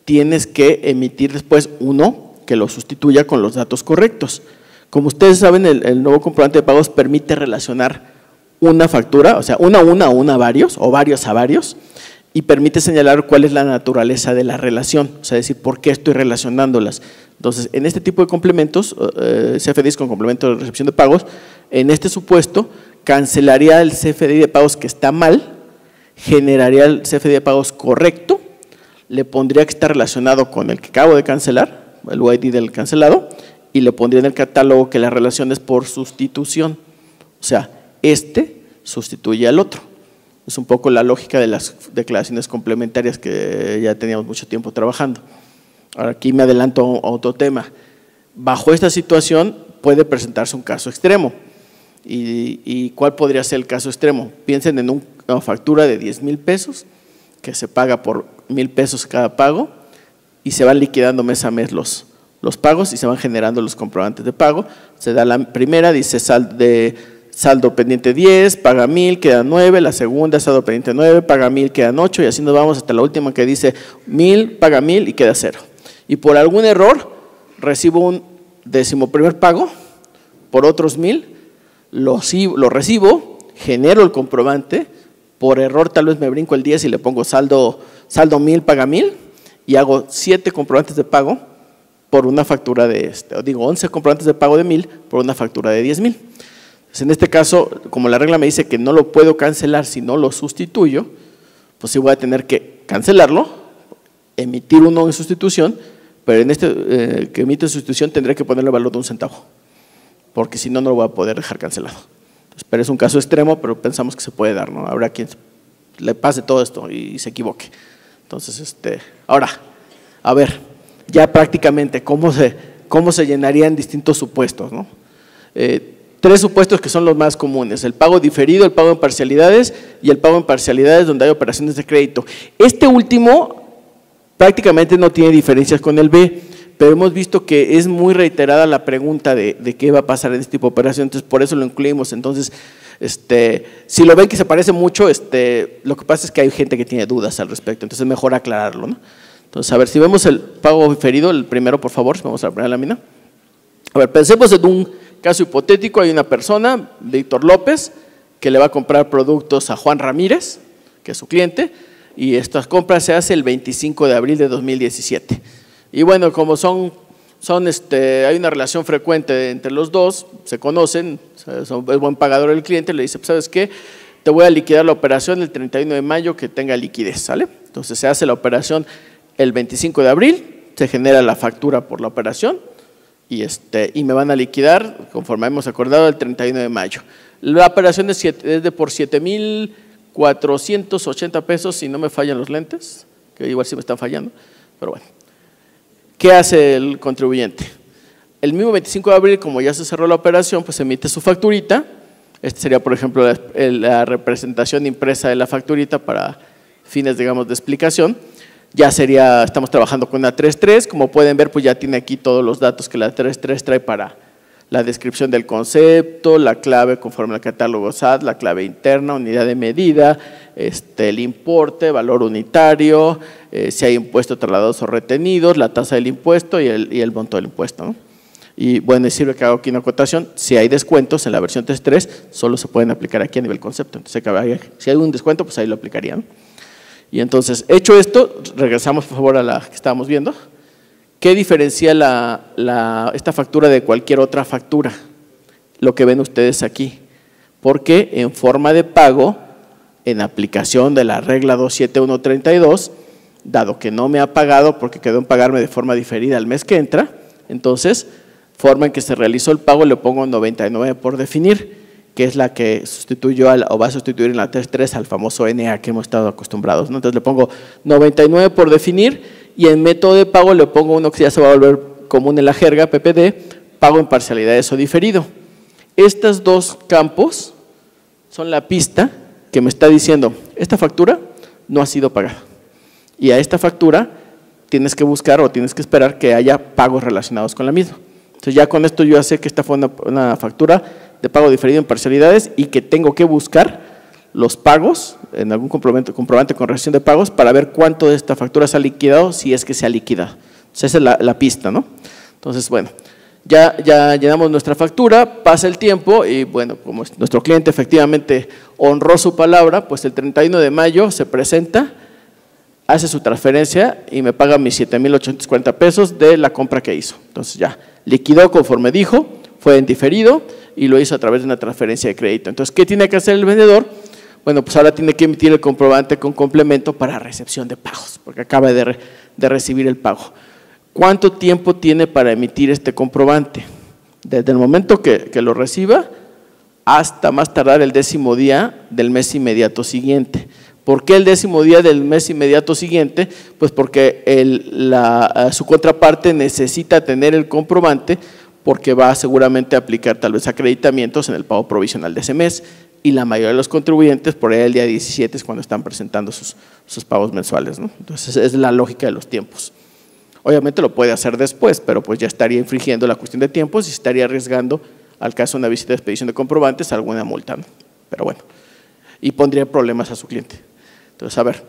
tienes que emitir después uno que lo sustituya con los datos correctos. Como ustedes saben, el nuevo comprobante de pagos permite relacionar una factura, o sea, una a una a varios, o varios a varios, y permite señalar cuál es la naturaleza de la relación, o sea, decir por qué estoy relacionándolas. Entonces, en este tipo de complementos, CFDIs con complemento de recepción de pagos, en este supuesto, cancelaría el CFDI de pagos que está mal, generaría el CFDI de pagos correcto, le pondría que está relacionado con el que acabo de cancelar, el UID del cancelado, y le pondría en el catálogo que la relación es por sustitución, o sea, sustituye al otro. Es un poco la lógica de las declaraciones complementarias que ya teníamos mucho tiempo trabajando. Ahora aquí me adelanto a otro tema. Bajo esta situación puede presentarse un caso extremo. ¿Y cuál podría ser el caso extremo? Piensen en una factura de 10,000 pesos que se paga por 1,000 pesos cada pago y se van liquidando mes a mes los pagos y se van generando los comprobantes de pago. Se da la primera, dice saldo pendiente 10, paga 1,000, quedan 9, la segunda saldo pendiente 9, paga 1,000, quedan 8 y así nos vamos hasta la última que dice 1,000, paga 1,000 y queda 0. Y por algún error recibo un 11º pago por otros 1,000, lo recibo, genero el comprobante, por error tal vez me brinco el 10 y le pongo saldo 1,000, paga 1,000 y hago 7 comprobantes de pago por una factura de 11 comprobantes de pago de 1,000 por una factura de 10,000. En este caso, como la regla me dice que no lo puedo cancelar si no lo sustituyo, pues sí voy a tener que cancelarlo, emitir uno en sustitución, pero en que emite sustitución tendré que ponerle valor de 1 centavo, porque si no, no lo voy a poder dejar cancelado. Entonces, pero es un caso extremo, pero pensamos que se puede dar, ¿no? Habrá quien le pase todo esto y se equivoque. Entonces, ahora, a ver, ya prácticamente cómo se llenarían distintos supuestos, ¿no? 3 supuestos que son los más comunes: el pago diferido, el pago en parcialidades y el pago en parcialidades donde hay operaciones de crédito. Este último prácticamente no tiene diferencias con el B, pero hemos visto que es muy reiterada la pregunta de qué va a pasar en este tipo de operaciones, entonces por eso lo incluimos. Entonces, Si lo ven que se parece mucho, lo que pasa es que hay gente que tiene dudas al respecto, entonces es mejor aclararlo, ¿no? Entonces, a ver, si vemos el pago diferido, el primero, por favor, vamos a la primera lámina. A ver, pensemos en un caso hipotético, hay una persona, Víctor López, que le va a comprar productos a Juan Ramírez, que es su cliente, y estas compras se hace el 25 de abril de 2017. Y bueno, como hay una relación frecuente entre los dos, se conocen, es buen pagador el cliente, le dice, pues, ¿sabes qué? Te voy a liquidar la operación el 31 de mayo que tenga liquidez, ¿sale? Entonces se hace la operación el 25 de abril, se genera la factura por la operación y me van a liquidar, conforme hemos acordado, el 31 de mayo. La operación es de por 7,480 pesos, si no me fallan los lentes, que igual sí me están fallando, pero bueno. ¿Qué hace el contribuyente? El mismo 25 de abril, como ya se cerró la operación, pues emite su facturita. Sería, por ejemplo, la representación impresa de la facturita para fines, digamos, de explicación. Ya estamos trabajando con una 3.3, como pueden ver, pues ya tiene aquí todos los datos que la 3.3 trae para la descripción del concepto, la clave conforme al catálogo SAT, la clave interna, unidad de medida, el importe, valor unitario, si hay impuestos trasladados o retenidos, la tasa del impuesto y el monto del impuesto, ¿no? Y bueno, sirve que hago aquí una acotación, si hay descuentos en la versión 3.3, solo se pueden aplicar aquí a nivel concepto, entonces si hay un descuento, pues ahí lo aplicarían, ¿no? Y entonces, hecho esto, regresamos por favor a la que estábamos viendo. ¿Qué diferencia esta factura de cualquier otra factura? Lo que ven ustedes aquí. Porque en forma de pago, en aplicación de la regla 27132, dado que no me ha pagado porque quedó en pagarme de forma diferida al mes que entra, entonces, forma en que se realizó el pago, le pongo 99 por definir, que es la que sustituyó o va a sustituir en la 3.3 al famoso NA que hemos estado acostumbrados, ¿no? Entonces le pongo 99 por definir y en método de pago le pongo uno que ya se va a volver común en la jerga, PPD, pago en parcialidades o diferido. Estos dos campos son la pista que me está diciendo, esta factura no ha sido pagada y a esta factura tienes que buscar o tienes que esperar que haya pagos relacionados con la misma. Entonces ya con esto yo ya sé que esta fue una factura de pago diferido en parcialidades y que tengo que buscar los pagos en algún comprobante con recepción de pagos para ver cuánto de esta factura se ha liquidado, si es que se ha liquidado. Entonces esa es la pista, ¿no? Entonces, bueno, ya llenamos nuestra factura, pasa el tiempo y bueno, como nuestro cliente efectivamente honró su palabra, pues el 31 de mayo se presenta, hace su transferencia y me paga mis 7,840 pesos de la compra que hizo. Entonces ya liquidó conforme dijo, fue en diferido y lo hizo a través de una transferencia de crédito. Entonces, ¿qué tiene que hacer el vendedor? Bueno, pues ahora tiene que emitir el comprobante con complemento para recepción de pagos, porque acaba de recibir el pago. ¿Cuánto tiempo tiene para emitir este comprobante? Desde el momento que lo reciba hasta más tardar el 10º día del mes inmediato siguiente. ¿Por qué el 10º día del mes inmediato siguiente? Pues porque su contraparte necesita tener el comprobante porque va seguramente a aplicar tal vez acreditamientos en el pago provisional de ese mes y la mayoría de los contribuyentes por ahí el día 17 es cuando están presentando sus pagos mensuales, ¿no? Entonces es la lógica de los tiempos. Obviamente lo puede hacer después, pero pues ya estaría infringiendo la cuestión de tiempos y estaría arriesgando al caso de una visita de expedición de comprobantes alguna multa, ¿no? Pero bueno, y pondría problemas a su cliente. Entonces, a ver,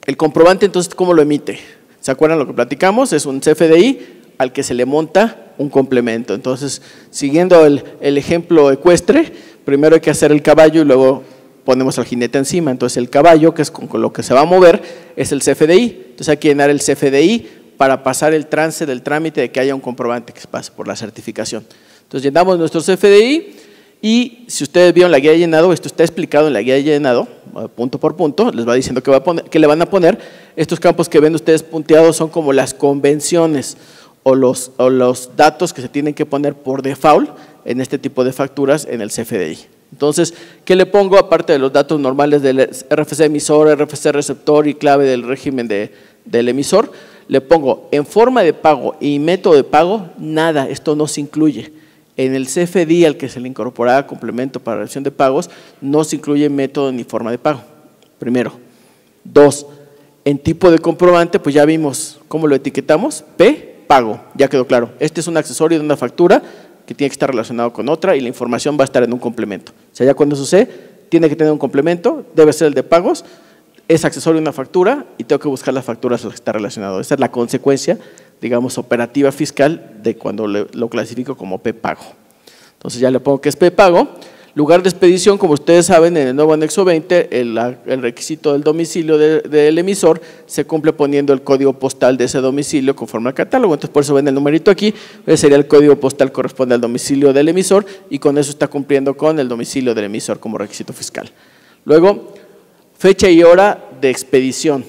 el comprobante entonces, ¿cómo lo emite? ¿Se acuerdan lo que platicamos? Es un CFDI al que se le monta un complemento. Entonces, siguiendo el ejemplo ecuestre, primero hay que hacer el caballo y luego ponemos al jinete encima. Entonces, el caballo, que es con lo que se va a mover, es el CFDI. Entonces, hay que llenar el CFDI para pasar el trance del trámite de que haya un comprobante que se pase por la certificación. Entonces, llenamos nuestro CFDI y si ustedes vieron la guía de llenado, esto está explicado en la guía de llenado, punto por punto, les va diciendo qué le van a poner. Estos campos que ven ustedes punteados son como las convenciones o los datos que se tienen que poner por default en este tipo de facturas en el CFDI. Entonces, ¿qué le pongo aparte de los datos normales del RFC emisor, RFC receptor y clave del régimen del emisor? Le pongo en forma de pago y método de pago, nada, esto no se incluye. En el CFDI al que se le incorporaba complemento para recepción de pagos, no se incluye método ni forma de pago, primero. Dos, en tipo de comprobante, pues ya vimos cómo lo etiquetamos, P, pago, ya quedó claro. Este es un accesorio de una factura, que tiene que estar relacionado con otra y la información va a estar en un complemento. O sea, ya cuando sucede, tiene que tener un complemento, debe ser el de pagos, es accesorio a una factura y tengo que buscar las facturas a las que está relacionado. Esa es la consecuencia, digamos, operativa fiscal de cuando lo clasifico como P-Pago. Entonces ya le pongo que es P-Pago. Lugar de expedición, como ustedes saben, en el nuevo anexo 20, el requisito del domicilio del emisor se cumple poniendo el código postal de ese domicilio conforme al catálogo. Entonces, por eso ven el numerito aquí, ese sería el código postal corresponde al domicilio del emisor y con eso está cumpliendo con el domicilio del emisor como requisito fiscal. Luego, fecha y hora de expedición.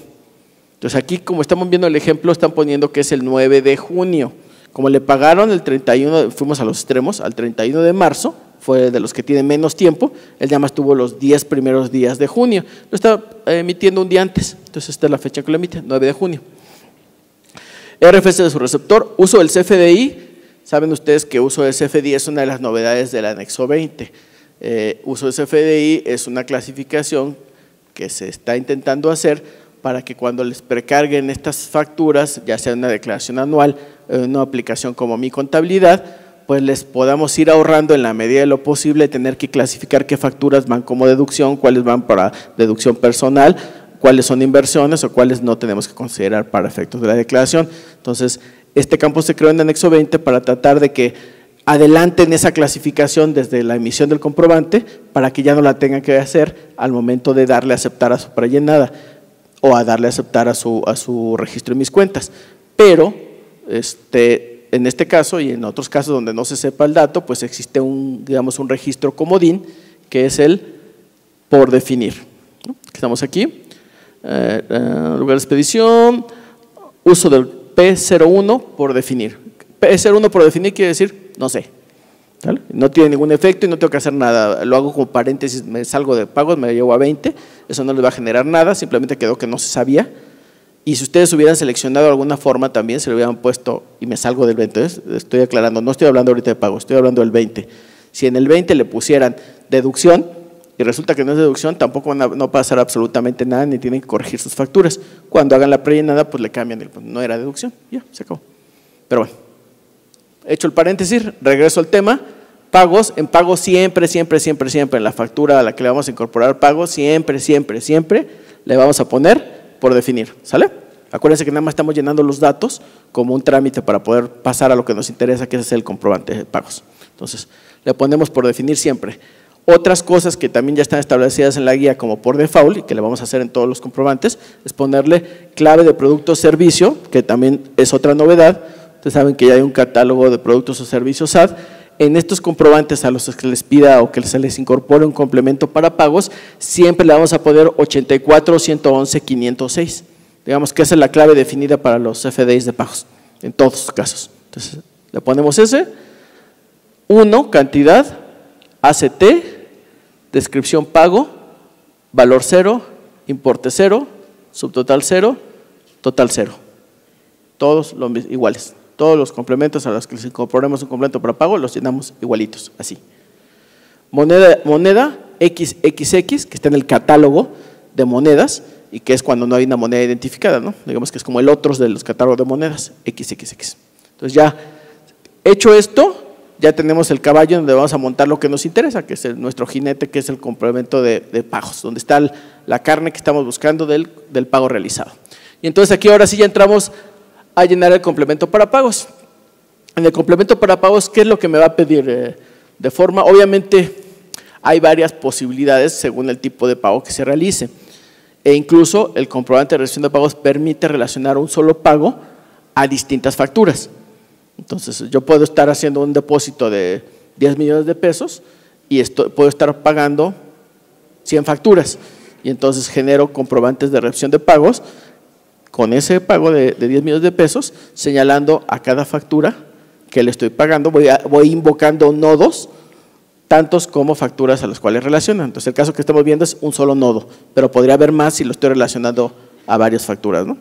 Entonces, aquí, como estamos viendo el ejemplo, están poniendo que es el 9 de junio. Como le pagaron el 31, fuimos a los extremos, al 31 de marzo, fue de los que tienen menos tiempo, él ya más tuvo los 10 primeros días de junio, lo está emitiendo un día antes, entonces esta es la fecha que lo emite, 9 de junio. RFC de su receptor, uso del CFDI, saben ustedes que uso del CFDI es una de las novedades del anexo 20, uso del CFDI es una clasificación que se está intentando hacer para que cuando les precarguen estas facturas, ya sea una declaración anual, una aplicación como Mi Contabilidad, pues les podamos ir ahorrando en la medida de lo posible tener que clasificar qué facturas van como deducción, cuáles van para deducción personal, cuáles son inversiones o cuáles no tenemos que considerar para efectos de la declaración. Entonces, este campo se creó en el anexo 20 para tratar de que adelanten esa clasificación desde la emisión del comprobante para que ya no la tengan que hacer al momento de darle a aceptar a su prellenada o a darle a aceptar a su registro de mis cuentas. Pero, en este caso y en otros casos donde no se sepa el dato, pues existe digamos, un registro comodín que es el por definir. Estamos aquí, lugar de expedición, uso del P01 por definir. P01 por definir quiere decir no sé, ¿vale? No tiene ningún efecto y no tengo que hacer nada, lo hago como paréntesis, me salgo de pagos, me llevo a 20, eso no les va a generar nada, simplemente quedó que no se sabía. Y si ustedes hubieran seleccionado de alguna forma también, se lo hubieran puesto y me salgo del 20, estoy aclarando, no estoy hablando ahorita de pago, estoy hablando del 20. Si en el 20 le pusieran deducción y resulta que no es deducción, tampoco no va a pasar absolutamente nada ni tienen que corregir sus facturas. Cuando hagan la prellenada, pues le cambian, no era deducción, ya, se acabó. Pero bueno, hecho el paréntesis, regreso al tema. Pagos, en pago siempre, en la factura a la que le vamos a incorporar pago, siempre le vamos a poner por definir, ¿sale? Acuérdense que nada más estamos llenando los datos como un trámite para poder pasar a lo que nos interesa, que es el comprobante de pagos. Entonces, le ponemos por definir siempre. Otras cosas que también ya están establecidas en la guía como por default y que le vamos a hacer en todos los comprobantes, es ponerle clave de producto o servicio, que también es otra novedad. Ustedes saben que ya hay un catálogo de productos o servicios SAT. En estos comprobantes a los que les pida o que se les incorpore un complemento para pagos, siempre le vamos a poner 84-111-506. Digamos que esa es la clave definida para los CFDIs de pagos, en todos los casos. Entonces, le ponemos ese. 1, cantidad, ACT, descripción pago, valor 0, importe 0, subtotal 0, total 0. Todos iguales. Todos los complementos a los que les incorporemos un complemento para pago los llenamos igualitos, así. Moneda XXX, que está en el catálogo de monedas y que es cuando no hay una moneda identificada, ¿no? Digamos que es como el otros de los catálogos de monedas, XXX. Entonces ya hecho esto, ya tenemos el caballo donde vamos a montar lo que nos interesa, que es nuestro jinete, que es el complemento de pagos, donde está la carne que estamos buscando del pago realizado. Y entonces aquí ahora sí ya entramos a llenar el complemento para pagos. En el complemento para pagos, ¿qué es lo que me va a pedir de forma? Obviamente hay varias posibilidades según el tipo de pago que se realice e incluso el comprobante de recepción de pagos permite relacionar un solo pago a distintas facturas. Entonces yo puedo estar haciendo un depósito de 10 millones de pesos y puedo estar pagando 100 facturas y entonces genero comprobantes de recepción de pagos con ese pago de 10 millones de pesos, señalando a cada factura que le estoy pagando, voy invocando nodos, tantos como facturas a las cuales relacionan. Entonces el caso que estamos viendo es un solo nodo, pero podría haber más si lo estoy relacionando a varias facturas, ¿no?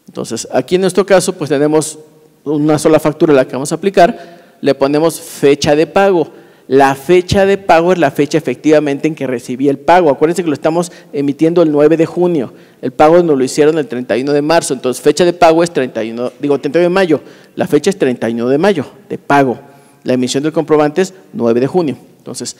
Entonces aquí en nuestro caso pues tenemos una sola factura a la que vamos a aplicar, le ponemos fecha de pago. La fecha de pago es la fecha efectivamente en que recibí el pago. Acuérdense que lo estamos emitiendo el 9 de junio. El pago nos lo hicieron el 31 de marzo. Entonces, fecha de pago es 31 de mayo. La fecha es 31 de mayo de pago. La emisión del comprobante es 9 de junio. Entonces,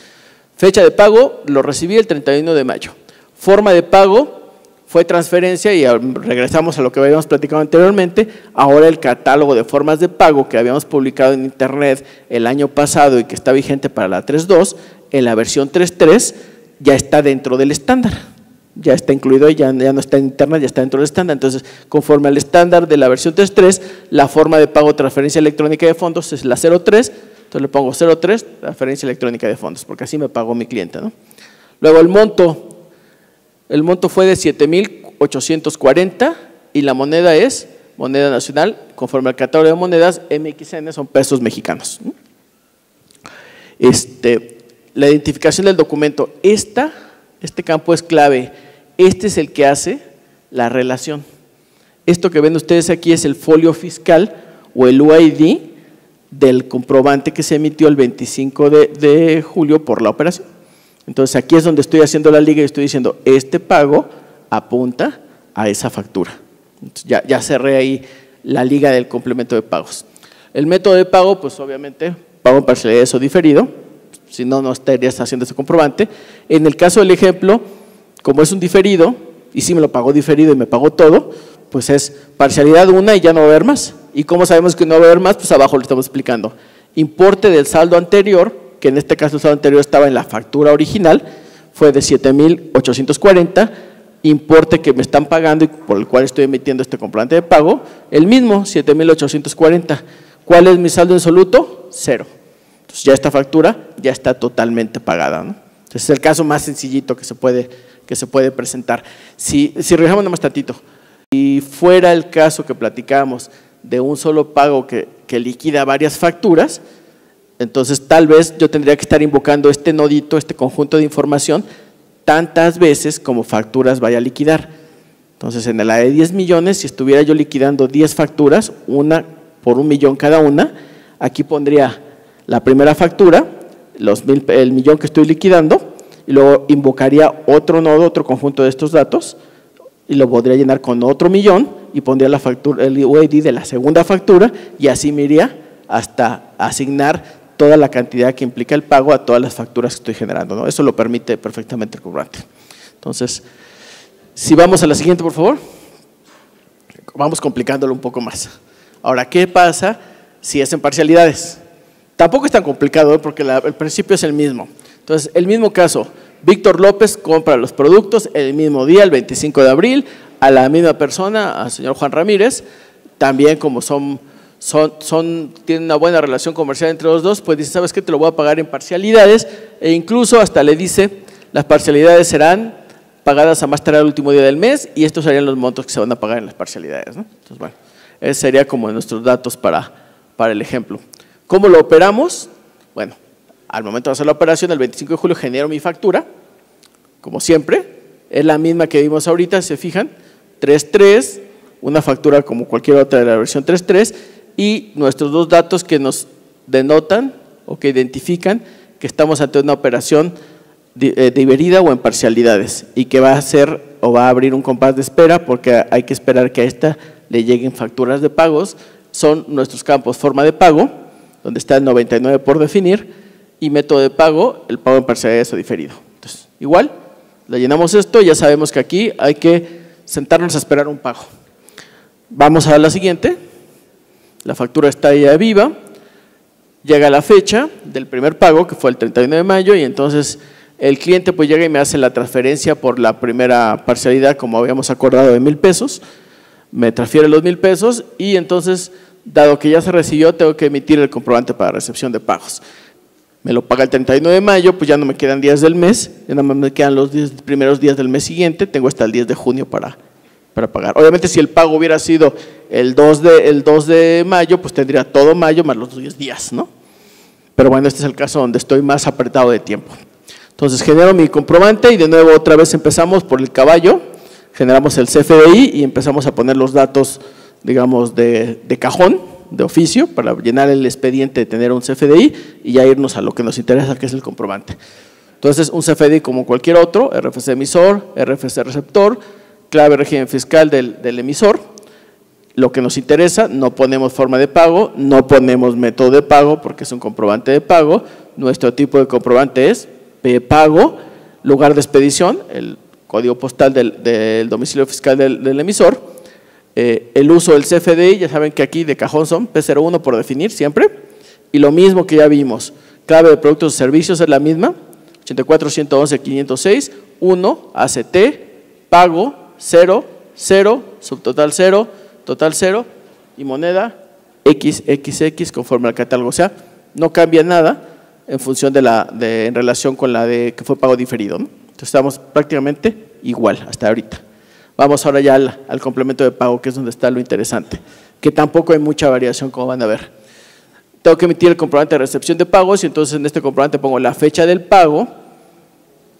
fecha de pago, lo recibí el 31 de mayo. Forma de pago fue transferencia y regresamos a lo que habíamos platicado anteriormente. Ahora el catálogo de formas de pago que habíamos publicado en internet el año pasado y que está vigente para la 3.2, en la versión 3.3 ya está dentro del estándar. Ya está incluido, ya no está en internet, ya está dentro del estándar. Entonces, conforme al estándar de la versión 3.3, la forma de pago transferencia electrónica de fondos es la 03. Entonces le pongo 03, transferencia electrónica de fondos, porque así me pagó mi cliente, ¿no? Luego el monto fue de 7,840 y la moneda es moneda nacional, conforme al catálogo de monedas, MXN son pesos mexicanos. La identificación del documento, este campo es clave, este es el que hace la relación. Esto que ven ustedes aquí es el folio fiscal o el UID del comprobante que se emitió el 25 de julio por la operación. Entonces aquí es donde estoy haciendo la liga y estoy diciendo, este pago apunta a esa factura. Entonces, ya cerré ahí la liga del complemento de pagos. El método de pago, pues obviamente, pago en parcialidades o diferido, si no, no estarías haciendo ese comprobante. En el caso del ejemplo, como es un diferido, y si me lo pagó diferido y me pagó todo, pues es parcialidad 1 y ya no va a haber más. ¿Y cómo sabemos que no va a haber más? Pues abajo lo estamos explicando. Importe del saldo anterior, que en este caso el saldo anterior estaba en la factura original, fue de 7,840, importe que me están pagando y por el cual estoy emitiendo este comprobante de pago, el mismo, 7,840. ¿Cuál es mi saldo insoluto? 0. Entonces ya esta factura ya está totalmente pagada, ¿no? Entonces es el caso más sencillito que se puede presentar. Si revisamos nada más tantito, si fuera el caso que platicábamos de un solo pago que liquida varias facturas, entonces tal vez yo tendría que estar invocando este nodito, este conjunto de información, tantas veces como facturas vaya a liquidar. Entonces en la de 10 millones, si estuviera yo liquidando 10 facturas, una por 1 millón cada una, aquí pondría la primera factura, el millón que estoy liquidando, y luego invocaría otro nodo, otro conjunto de estos datos, y lo podría llenar con otro millón y pondría la factura, el UID de la segunda factura, y así me iría hasta asignar toda la cantidad que implica el pago a todas las facturas que estoy generando, ¿no? Eso lo permite perfectamente el comprobante. Entonces, si vamos a la siguiente, por favor. Vamos complicándolo un poco más. Ahora, ¿qué pasa si es en parcialidades? Tampoco es tan complicado, porque el principio es el mismo. Entonces, el mismo caso, Víctor López compra los productos el mismo día, el 25 de abril, a la misma persona, al señor Juan Ramírez. También como tienen una buena relación comercial entre los dos, pues dice, ¿sabes qué? Te lo voy a pagar en parcialidades, e incluso hasta le dice, las parcialidades serán pagadas a más tardar el último día del mes, y estos serían los montos que se van a pagar en las parcialidades, ¿no? Entonces, bueno, ese sería como nuestros datos para el ejemplo. ¿Cómo lo operamos? Bueno, al momento de hacer la operación, el 25 de julio genero mi factura, como siempre, es la misma que vimos ahorita, se fijan, 3.3, una factura como cualquier otra de la versión 3.3, y nuestros dos datos que nos denotan o que identifican que estamos ante una operación diferida o en parcialidades, y que va a hacer o va a abrir un compás de espera, porque hay que esperar que a esta le lleguen facturas de pagos. Son nuestros campos forma de pago, donde está el 99 por definir, y método de pago, el pago en parcialidades o diferido. Entonces, igual, le llenamos esto, ya sabemos que aquí hay que sentarnos a esperar un pago. Vamos a la siguiente. La factura está ya viva, llega la fecha del primer pago, que fue el 31 de mayo, y entonces el cliente pues llega y me hace la transferencia por la primera parcialidad, como habíamos acordado, de 1,000 pesos, me transfiere los 1,000 pesos, y entonces, dado que ya se recibió, tengo que emitir el comprobante para recepción de pagos. Me lo paga el 31 de mayo, pues ya no me quedan días del mes, ya nada más me quedan los primeros días del mes siguiente, tengo hasta el 10 de junio para pagar. Obviamente, si el pago hubiera sido el 2 de mayo, pues tendría todo mayo más los 10 días, ¿no? Pero bueno, este es el caso donde estoy más apretado de tiempo. Entonces, genero mi comprobante y de nuevo otra vez empezamos por el caballo, generamos el CFDI y empezamos a poner los datos, digamos, de cajón, de oficio, para llenar el expediente de tener un CFDI y ya irnos a lo que nos interesa, que es el comprobante. Entonces, un CFDI como cualquier otro, RFC emisor, RFC receptor, clave régimen fiscal del emisor, lo que nos interesa, no ponemos forma de pago, no ponemos método de pago porque es un comprobante de pago. Nuestro tipo de comprobante es pago, lugar de expedición, el código postal del domicilio fiscal del emisor, el uso del CFDI, ya saben que aquí de cajón son P01 por definir siempre, y lo mismo que ya vimos, clave de productos y servicios es la misma, 84.111.506, 1, ACT, pago, 0, 0, subtotal 0, total 0 y moneda XXX conforme al catálogo. O sea, no cambia nada en función en relación con la de que fue pago diferido, ¿no? Entonces estamos prácticamente igual hasta ahorita. Vamos ahora ya al complemento de pago, que es donde está lo interesante, que tampoco hay mucha variación, como van a ver. Tengo que emitir el comprobante de recepción de pagos y entonces en este comprobante pongo la fecha del pago,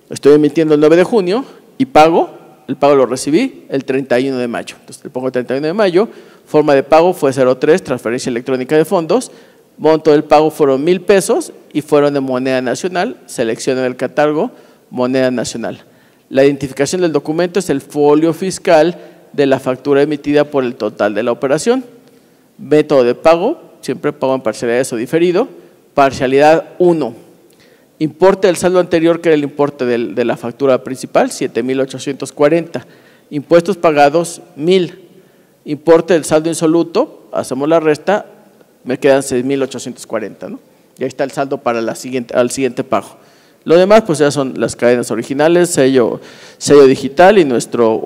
estoy emitiendo el 9 de junio y pago, el pago lo recibí el 31 de mayo. Entonces le pongo el 31 de mayo, forma de pago fue 03, transferencia electrónica de fondos, monto del pago fueron 1,000 pesos y fueron de moneda nacional, selecciono el catálogo, moneda nacional. La identificación del documento es el folio fiscal de la factura emitida por el total de la operación. Método de pago, siempre pago en parcialidades o diferido. Parcialidad 1. Importe del saldo anterior, que era el importe de la factura principal, 7,840. Impuestos pagados, 1,000. Importe del saldo insoluto, hacemos la resta, me quedan 6,840, ¿no? Y ahí está el saldo para al siguiente pago. Lo demás pues ya son las cadenas originales, sello digital y nuestro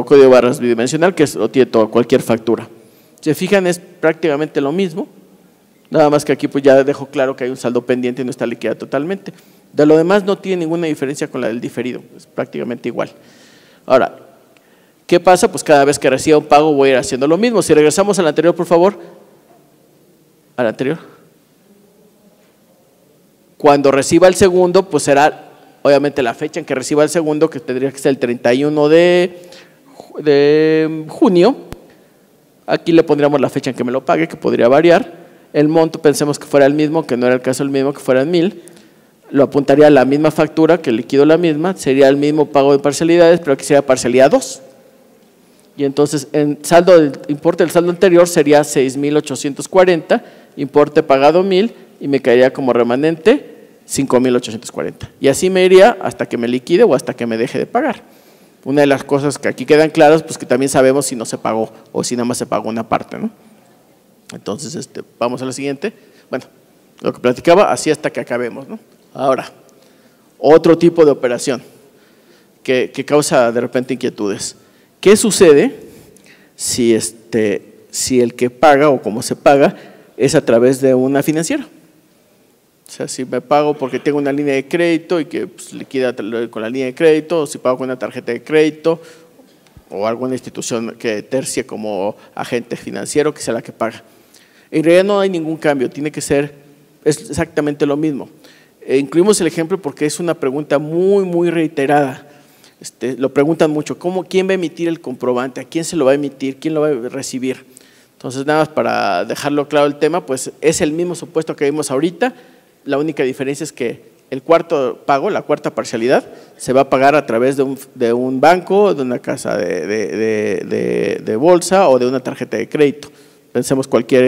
código de barras bidimensional, que lo tiene cualquier factura. Si se fijan, es prácticamente lo mismo, nada más que aquí pues ya dejo claro que hay un saldo pendiente y no está liquidado totalmente. De lo demás no tiene ninguna diferencia con la del diferido, es prácticamente igual. Ahora, ¿qué pasa? Pues cada vez que reciba un pago voy a ir haciendo lo mismo. Si regresamos al anterior, por favor. Al anterior. Cuando reciba el segundo, pues será obviamente la fecha en que reciba el segundo, que tendría que ser el 31 de junio. Aquí le pondríamos la fecha en que me lo pague, que podría variar. El monto pensemos que fuera el mismo, que no era el caso el mismo, que fuera en 1,000. Lo apuntaría a la misma factura, que liquido la misma, sería el mismo pago de parcialidades, pero aquí sería parcialidad 2. Y entonces en importe del saldo anterior sería 6,840, importe pagado 1,000 y me caería como remanente 5,840. Y así me iría hasta que me liquide o hasta que me deje de pagar. Una de las cosas que aquí quedan claras, pues que también sabemos si no se pagó o si nada más se pagó una parte, ¿no? Entonces, vamos a la siguiente. Bueno, lo que platicaba, así hasta que acabemos, ¿no? Ahora, otro tipo de operación que causa de repente inquietudes. ¿Qué sucede si el que paga o cómo se paga es a través de una financiera? O sea, si me pago porque tengo una línea de crédito y que pues, liquida con la línea de crédito, o si pago con una tarjeta de crédito o alguna institución que tercie como agente financiero que sea la que paga. En realidad no hay ningún cambio, es exactamente lo mismo. Incluimos el ejemplo porque es una pregunta muy reiterada. Lo preguntan mucho, ¿quién va a emitir el comprobante? ¿A quién se lo va a emitir? ¿Quién lo va a recibir? Entonces, nada más para dejarlo claro el tema, pues es el mismo supuesto que vimos ahorita. La única diferencia es que el cuarto pago, la cuarta parcialidad, se va a pagar a través de un banco, de una casa de bolsa o de una tarjeta de crédito. Pensemos cualquier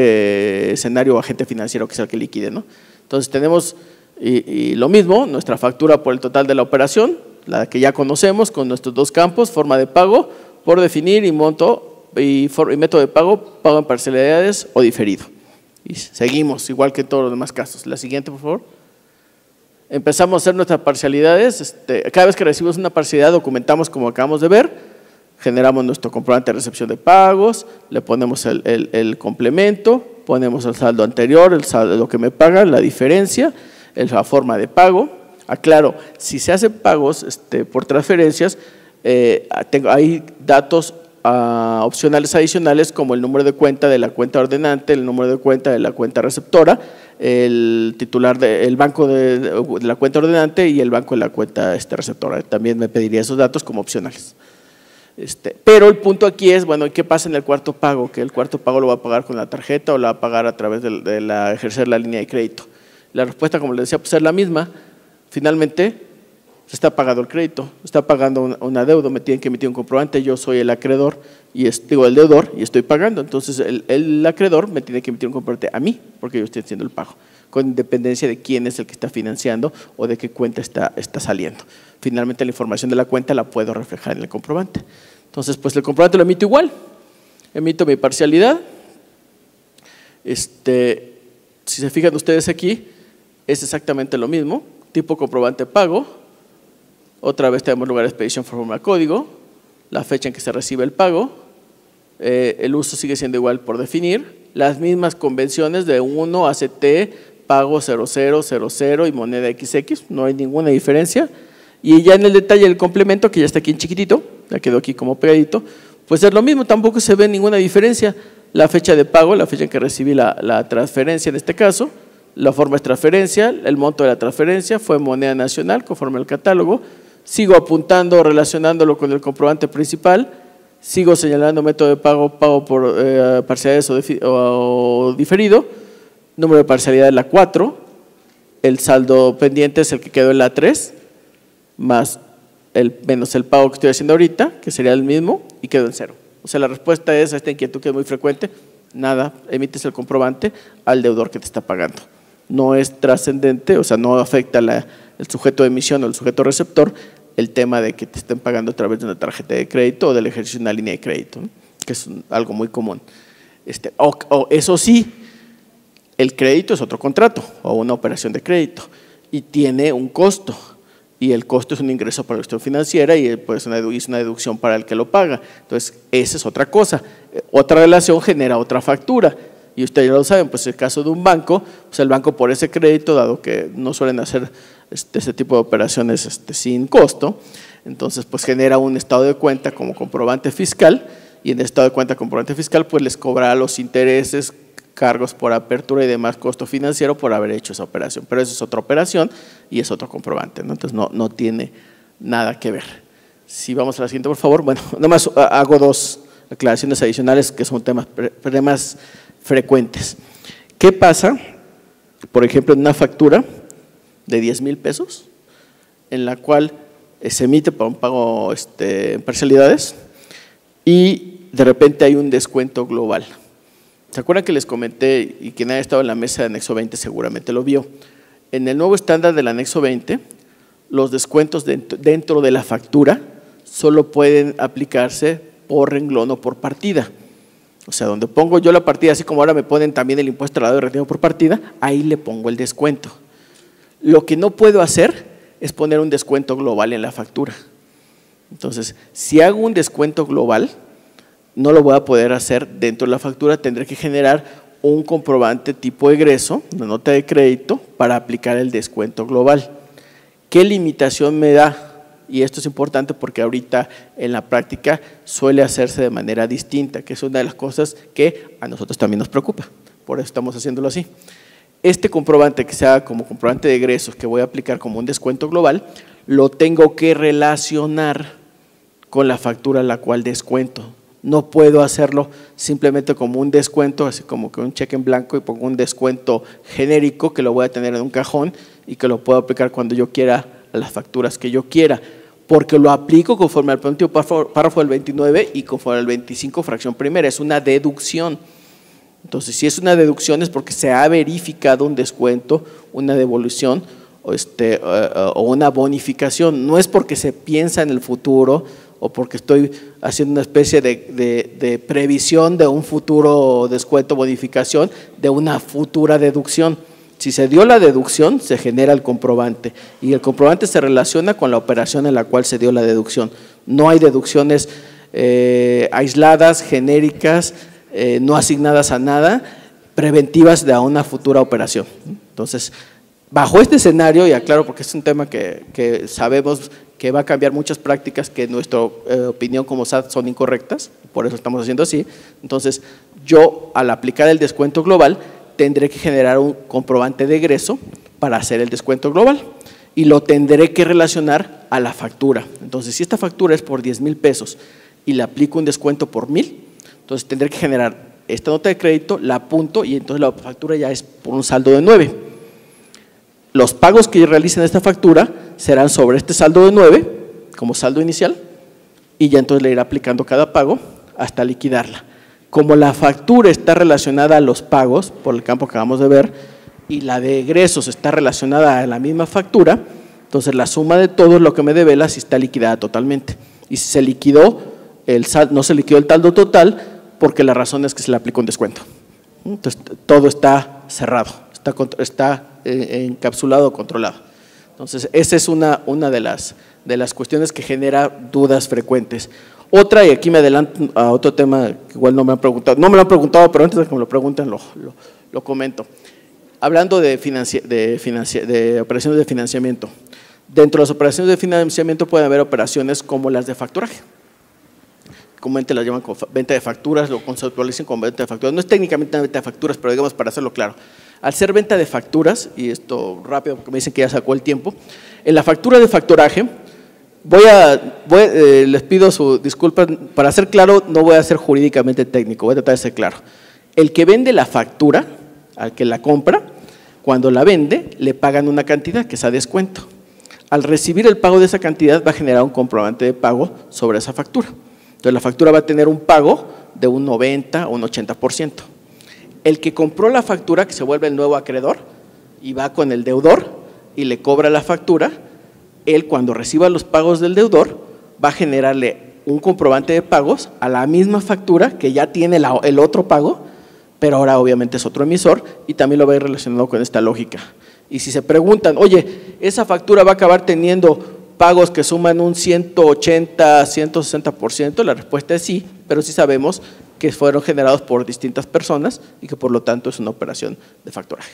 escenario o agente financiero que sea el que liquide, ¿no? Entonces tenemos y lo mismo, nuestra factura por el total de la operación, la que ya conocemos con nuestros dos campos, forma de pago, por definir y monto y método de pago, pago en parcialidades o diferido. Y seguimos, igual que en todos los demás casos. La siguiente, por favor. Empezamos a hacer nuestras parcialidades. Cada vez que recibimos una parcialidad, documentamos como acabamos de ver, generamos nuestro comprobante de recepción de pagos, le ponemos el complemento, ponemos el saldo anterior, el saldo de lo que me pagan, la diferencia, la forma de pago. Aclaro, si se hacen pagos por transferencias, hay datos opcionales adicionales como el número de cuenta de la cuenta ordenante, el número de cuenta de la cuenta receptora, el titular del banco de la cuenta ordenante y el banco de la cuenta receptora. También me pediría esos datos como opcionales. Pero el punto aquí es, bueno, ¿qué pasa en el cuarto pago? Que el cuarto pago lo va a pagar con la tarjeta o lo va a pagar a través de ejercer la línea de crédito. La respuesta, como les decía, pues es la misma. Finalmente, se está pagando el crédito, está pagando una deuda, me tienen que emitir un comprobante, yo soy el acreedor y el deudor, y estoy pagando. Entonces el acreedor me tiene que emitir un comprobante a mí, porque yo estoy haciendo el pago, con independencia de quién es el que está financiando o de qué cuenta está saliendo. Finalmente la información de la cuenta la puedo reflejar en el comprobante. Entonces, pues el comprobante lo emito igual, emito mi parcialidad. Si se fijan ustedes aquí, es exactamente lo mismo, tipo comprobante pago, otra vez tenemos lugar de expedición, forma, código, la fecha en que se recibe el pago, el uso sigue siendo igual por definir, las mismas convenciones de 1, ACT, pago 0000 y moneda XX, no hay ninguna diferencia. Y ya en el detalle del complemento, que ya está aquí en chiquitito, ya quedó aquí como pegadito, pues es lo mismo, tampoco se ve ninguna diferencia. La fecha de pago, la fecha en que recibí la transferencia en este caso, la forma es transferencia, el monto de la transferencia fue moneda nacional conforme al catálogo, sigo apuntando, relacionándolo con el comprobante principal, sigo señalando método de pago por parcialidades o diferido, número de parcialidad es la 4, el saldo pendiente es el que quedó en la 3, más menos el pago que estoy haciendo ahorita, que sería el mismo, y quedó en 0. O sea, la respuesta es a esta inquietud que es muy frecuente, nada, emites el comprobante al deudor que te está pagando. No es trascendente, o sea, no afecta el sujeto de emisión o el sujeto receptor el tema de que te estén pagando a través de una tarjeta de crédito o del ejercicio de una línea de crédito, ¿no? Que es algo muy común. Eso sí, el crédito es otro contrato o una operación de crédito y tiene un costo. Y el costo es un ingreso para la gestión financiera y pues es una deducción para el que lo paga. Entonces, esa es otra cosa. Otra relación genera otra factura. Y ustedes ya lo saben, pues en el caso de un banco, pues el banco por ese crédito, dado que no suelen hacer ese tipo de operaciones sin costo, entonces pues genera un estado de cuenta como comprobante fiscal y en el estado de cuenta comprobante fiscal pues les cobrará los intereses, cargos por apertura y demás costo financiero por haber hecho esa operación. Pero eso es otra operación y es otro comprobante, ¿no? Entonces no tiene nada que ver. Si vamos a la siguiente, por favor. Bueno, nomás hago dos aclaraciones adicionales que son temas frecuentes. ¿Qué pasa, por ejemplo, en una factura de 10,000 pesos en la cual se emite para un pago en parcialidades y de repente hay un descuento global? ¿Se acuerdan que les comenté y quien haya estado en la mesa de anexo 20 seguramente lo vio? En el nuevo estándar del anexo 20, los descuentos dentro de la factura solo pueden aplicarse por renglón o por partida. O sea, donde pongo yo la partida, así como ahora me ponen también el impuesto al lado de retiro por partida, ahí le pongo el descuento. Lo que no puedo hacer es poner un descuento global en la factura. Entonces, si hago un descuento global, no lo voy a poder hacer dentro de la factura, tendré que generar un comprobante tipo egreso, una nota de crédito, para aplicar el descuento global. ¿Qué limitación me da? Y esto es importante porque ahorita en la práctica suele hacerse de manera distinta, que es una de las cosas que a nosotros también nos preocupa, por eso estamos haciéndolo así. Este comprobante que se haga como comprobante de egresos que voy a aplicar como un descuento global, lo tengo que relacionar con la factura a la cual descuento. No puedo hacerlo simplemente como un descuento, así como que un cheque en blanco y pongo un descuento genérico que lo voy a tener en un cajón y que lo puedo aplicar cuando yo quiera a las facturas que yo quiera, porque lo aplico conforme al penúltimo párrafo del 29 y conforme al 25 fracción primera, es una deducción. Entonces, si es una deducción es porque se ha verificado un descuento, una devolución o una bonificación, no es porque se piensa en el futuro o porque estoy haciendo una especie de previsión de un futuro descuento, bonificación, de una futura deducción. Si se dio la deducción, se genera el comprobante y el comprobante se relaciona con la operación en la cual se dio la deducción. No hay deducciones aisladas, genéricas, no asignadas a nada, preventivas de una futura operación. Entonces, bajo este escenario, y aclaro porque es un tema que sabemos que va a cambiar muchas prácticas que en nuestra opinión como SAT son incorrectas, por eso estamos haciendo así. Entonces, yo al aplicar el descuento global tendré que generar un comprobante de egreso para hacer el descuento global y lo tendré que relacionar a la factura. Entonces, si esta factura es por 10,000 pesos y le aplico un descuento por 1,000, entonces tendré que generar esta nota de crédito, la apunto y entonces la factura ya es por un saldo de 9. Los pagos que yo realice en esta factura serán sobre este saldo de 9 como saldo inicial y ya entonces le iré aplicando cada pago hasta liquidarla. Como la factura está relacionada a los pagos, por el campo que acabamos de ver, y la de egresos está relacionada a la misma factura, entonces la suma de todo es lo que me devela si está liquidada totalmente. Y si se liquidó, no se liquidó el saldo total, porque la razón es que se le aplicó un descuento. Entonces todo está cerrado, está encapsulado o controlado. Entonces esa es una de las cuestiones que genera dudas frecuentes. Otra, y aquí me adelanto a otro tema que igual no me han preguntado, no me lo han preguntado, pero antes de que me lo pregunten lo comento. Hablando de operaciones de financiamiento, dentro de las operaciones de financiamiento pueden haber operaciones como las de facturaje. Comúnmente las llaman venta de facturas, lo conceptualizan como venta de facturas. No es técnicamente una venta de facturas, pero digamos para hacerlo claro. Al ser venta de facturas, y esto rápido porque me dicen que ya sacó el tiempo, en la factura de facturaje, les pido su disculpa, para ser claro no voy a ser jurídicamente técnico, voy a tratar de ser claro. El que vende la factura, al que la compra, cuando la vende le pagan una cantidad que es a descuento. Al recibir el pago de esa cantidad va a generar un comprobante de pago sobre esa factura. Entonces la factura va a tener un pago de un 90 o un 80%. El que compró la factura, que se vuelve el nuevo acreedor, y va con el deudor y le cobra la factura, él cuando reciba los pagos del deudor va a generarle un comprobante de pagos a la misma factura que ya tiene el otro pago, pero ahora obviamente es otro emisor y también lo va a ir relacionado con esta lógica. Y si se preguntan, oye, esa factura va a acabar teniendo pagos que suman un 180, 160%, la respuesta es sí, pero sí sabemos que fueron generados por distintas personas y que por lo tanto es una operación de factoraje.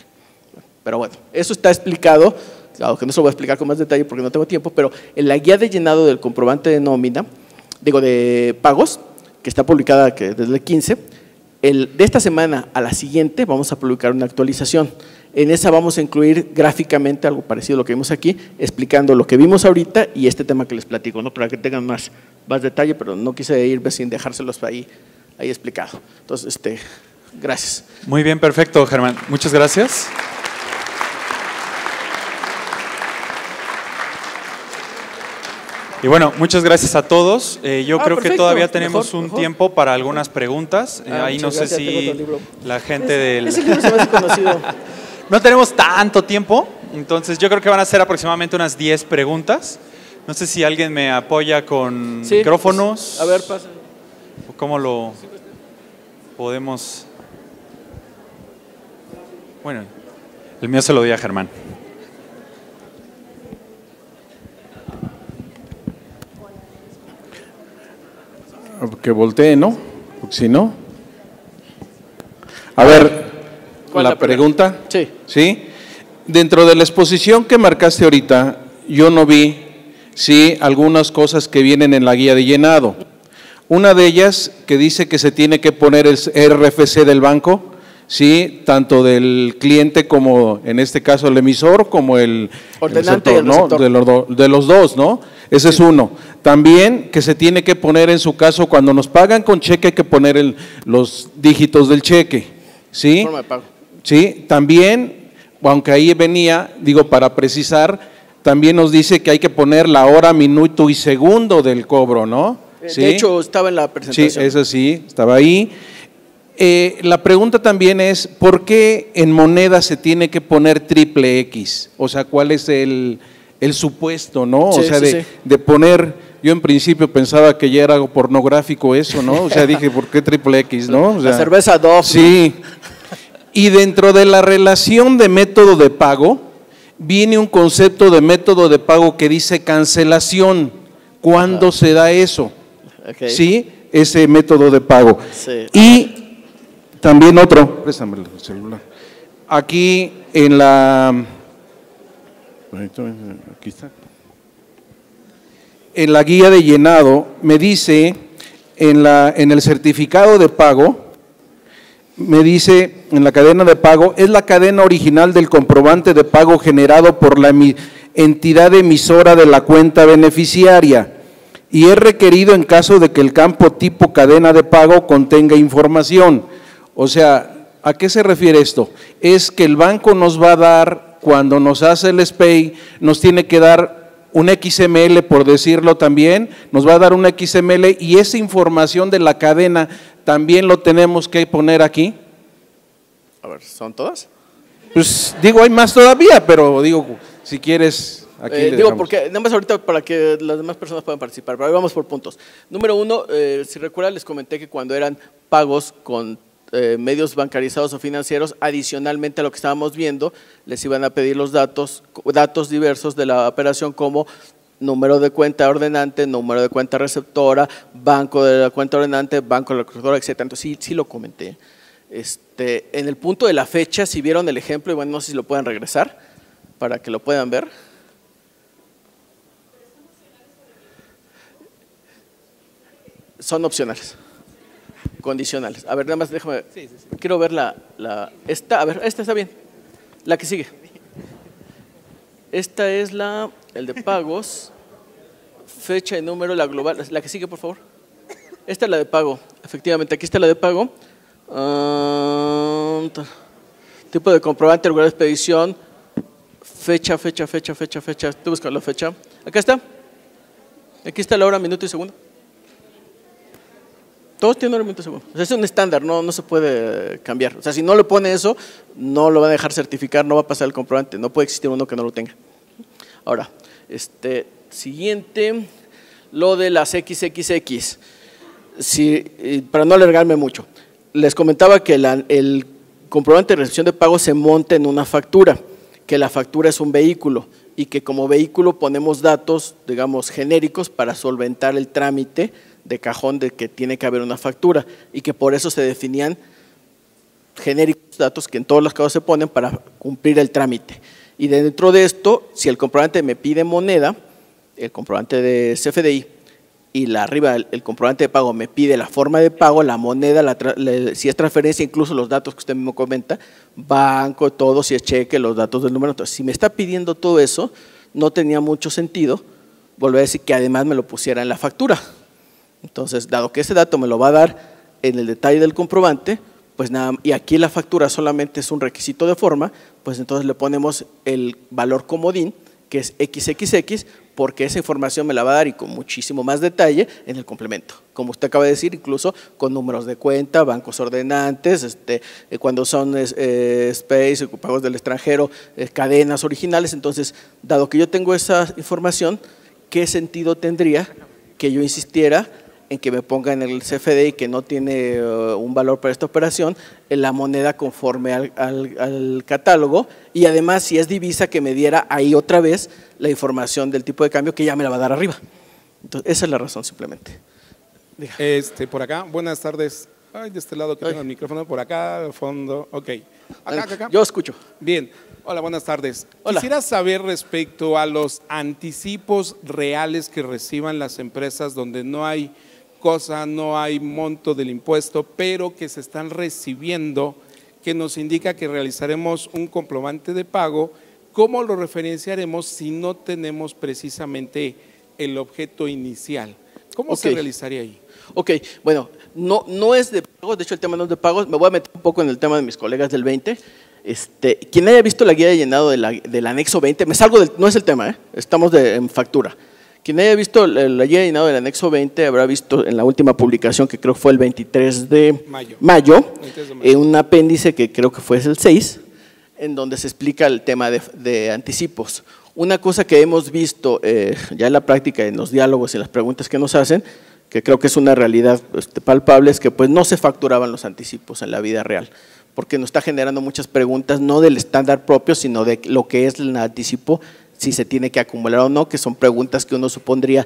Pero bueno, eso está explicado, claro que no se lo voy a explicar con más detalle porque no tengo tiempo, pero en la guía de llenado del comprobante de nómina, de pagos, que está publicada desde el 15, de esta semana a la siguiente vamos a publicar una actualización. En esa vamos a incluir gráficamente algo parecido a lo que vimos aquí, explicando lo que vimos ahorita y este tema que les platico, ¿no? Para que tengan más detalle, pero no quise irme sin dejárselos ahí explicado. Entonces, gracias.
Muy bien, perfecto, Germán. Muchas gracias. Y bueno, muchas gracias a todos. Yo creo que todavía tenemos un tiempo para algunas preguntas. Ahí no sé si la gente del…
Ese libro se me hace conocido.
No tenemos tanto tiempo, entonces yo creo que van a ser aproximadamente unas 10 preguntas. No sé si alguien me apoya con micrófonos.
Pues, a ver, pasa.
¿Cómo lo podemos? Bueno, el mío se lo di a Germán.
Que voltee, ¿no? Porque si no… A ver, la pregunta.
Sí.
¿Sí? Dentro de la exposición que marcaste ahorita, yo no vi, sí, algunas cosas que vienen en la guía de llenado. Una de ellas que dice que se tiene que poner el RFC del banco, sí, tanto del cliente como en este caso el emisor, como el
ordenante
sector, ¿no? De los dos, ¿no? Ese es uno. También que se tiene que poner en su caso, cuando nos pagan con cheque, hay que poner los dígitos del cheque, ¿sí?
Forma de pago.
Sí, también, aunque ahí venía, digo, para precisar, también nos dice que hay que poner la hora, minuto y segundo del cobro, ¿no? ¿Sí?
De hecho, estaba en la presentación.
Sí, eso sí, estaba ahí. La pregunta también es, ¿por qué en moneda se tiene que poner triple X? O sea, ¿cuál es el supuesto, no?
Sí,
o sea, de poner, yo en principio pensaba que ya era algo pornográfico eso, ¿no? O sea, dije, ¿por qué triple X, no? O sea,
la cerveza Dove.
Sí. Y dentro de la relación de método de pago, viene un concepto de método de pago que dice cancelación. ¿Cuándo se da eso?
Okay.
¿Sí? Ese método de pago.
Sí.
Y también otro, préstame el celular. Aquí en la… Aquí está. En la guía de llenado me dice, en el certificado de pago, me dice en la cadena de pago, es la cadena original del comprobante de pago generado por la entidad emisora de la cuenta beneficiaria y es requerido en caso de que el campo tipo cadena de pago contenga información. O sea, ¿a qué se refiere esto? Es que el banco nos va a dar, cuando nos hace el SPEI, nos tiene que dar un XML, por decirlo también, nos va a dar un XML y esa información de la cadena también lo tenemos que poner aquí.
A ver, ¿son todas?
Pues digo, hay más todavía, pero digo, si quieres, aquí le
digo,
dejamos.
porque nada más ahorita para que las demás personas puedan participar, pero ahí vamos por puntos. Número uno, si recuerdan, les comenté que cuando eran pagos con medios bancarizados o financieros, adicionalmente a lo que estábamos viendo, les iban a pedir los datos diversos de la operación, como número de cuenta ordenante, número de cuenta receptora, banco de la cuenta ordenante, banco de la receptora, etcétera. Entonces sí lo comenté. En el punto de la fecha, si vieron el ejemplo, y bueno, no sé si lo pueden regresar para que lo puedan ver. Son opcionales, condicionales. A ver, nada más déjame, quiero ver esta está bien, la que sigue. Esta es el de pagos, fecha y número, la global, la que sigue, por favor. Esta es la de pago, efectivamente, aquí está la de pago. Tipo de comprobante, lugar de expedición, fecha, estoy buscando la fecha. Acá está, aquí está la hora, minuto y segundo. Todos tienen hora, minuto y segundo. O sea, es un estándar, no se puede cambiar. O sea, si no le pone eso, no lo va a dejar certificar, no va a pasar el comprobante, no puede existir uno que no lo tenga. Ahora, siguiente, lo de las XXX. Para no alargarme mucho, les comentaba que el comprobante de recepción de pago se monta en una factura, que la factura es un vehículo y que como vehículo ponemos datos, digamos, genéricos para solventar el trámite de cajón de que tiene que haber una factura y que por eso se definían genéricos datos que en todos los casos se ponen para cumplir el trámite. Y dentro de esto, si el comprobante me pide moneda, el comprobante de CFDI, y arriba el comprobante de pago me pide la forma de pago, la moneda, si es transferencia, incluso los datos que usted mismo comenta, banco, todo, si es cheque, los datos del número. Entonces, si me está pidiendo todo eso, no tenía mucho sentido volver a decir que además me lo pusiera en la factura. Entonces, dado que ese dato me lo va a dar en el detalle del comprobante, pues nada, y aquí la factura solamente es un requisito de forma, pues entonces le ponemos el valor comodín, que es XXX, porque esa información me la va a dar y con muchísimo más detalle en el complemento. Como usted acaba de decir, incluso con números de cuenta, bancos ordenantes, cuando son space, pagos del extranjero, cadenas originales. Entonces, dado que yo tengo esa información, ¿qué sentido tendría que yo insistiera en que me ponga en el CFDI que no tiene un valor para esta operación, en la moneda conforme al catálogo, y además si es divisa que me diera ahí otra vez la información del tipo de cambio que ya me la va a dar arriba? Entonces, esa es la razón simplemente.
Por acá, buenas tardes. Ay, de este lado que tengo el micrófono, por acá, al fondo, ok. Acá.
Yo escucho.
Bien, hola, buenas tardes.
Hola.
Quisiera saber respecto a los anticipos reales que reciban las empresas donde no hay no hay monto del impuesto, pero que se están recibiendo, que nos indica que realizaremos un comprobante de pago. ¿Cómo lo referenciaremos si no tenemos precisamente el objeto inicial? ¿Cómo se realizaría ahí?
Ok, bueno, no es de pagos, de hecho el tema no es de pagos, me voy a meter un poco en el tema de mis colegas del 20. Quien haya visto la guía de llenado del anexo 20, no es el tema, estamos en factura. Quien haya visto la guía de llenado del anexo 20 habrá visto en la última publicación, que creo fue el 23 de mayo, un apéndice que creo que fue el 6, en donde se explica el tema de anticipos. Una cosa que hemos visto ya en la práctica, en los diálogos y en las preguntas que nos hacen, que creo que es una realidad palpable, es que pues no se facturaban los anticipos en la vida real, porque nos está generando muchas preguntas, no del estándar propio, sino de lo que es el anticipo, si se tiene que acumular o no, que son preguntas que uno supondría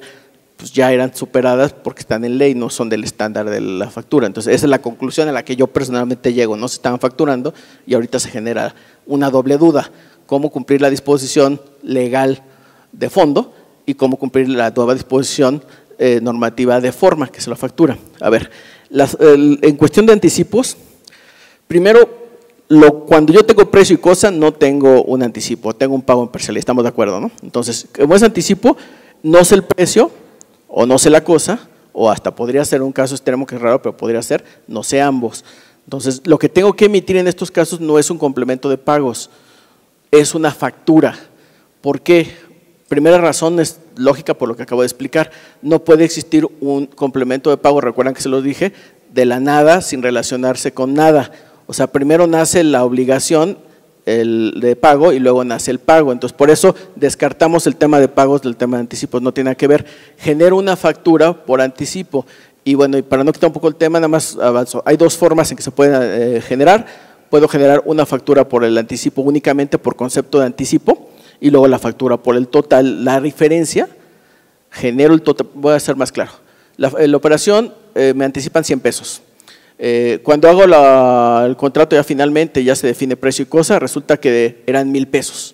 pues ya eran superadas porque están en ley, no son del estándar de la factura. Entonces, esa es la conclusión a la que yo personalmente llego, no se estaban facturando y ahorita se genera una doble duda, cómo cumplir la disposición legal de fondo y cómo cumplir la nueva disposición normativa de forma que se la factura. A ver, en cuestión de anticipos, primero, cuando yo tengo precio y cosa, no tengo un anticipo, tengo un pago en parcialidad, estamos de acuerdo, ¿no? Entonces, como es anticipo, no sé el precio o no sé la cosa, o hasta podría ser un caso extremo que es raro, pero podría ser, no sé ambos. Entonces, lo que tengo que emitir en estos casos no es un complemento de pagos, es una factura. ¿Por qué? Primera razón es lógica por lo que acabo de explicar. No puede existir un complemento de pago, recuerdan que se lo dije, de la nada sin relacionarse con nada. O sea, primero nace la obligación de pago y luego nace el pago. Entonces, por eso descartamos el tema de pagos del tema de anticipos, no tiene nada que ver. Genero una factura por anticipo. Y bueno, y para no quitar un poco el tema, nada más avanzo. Hay dos formas en que se puede generar. Puedo generar una factura por el anticipo únicamente por concepto de anticipo y luego la factura por el total. La diferencia, genero el total, voy a ser más claro. La operación me anticipan 100 pesos. Cuando hago el contrato ya finalmente, ya se define precio y cosa, resulta que eran 1,000 pesos.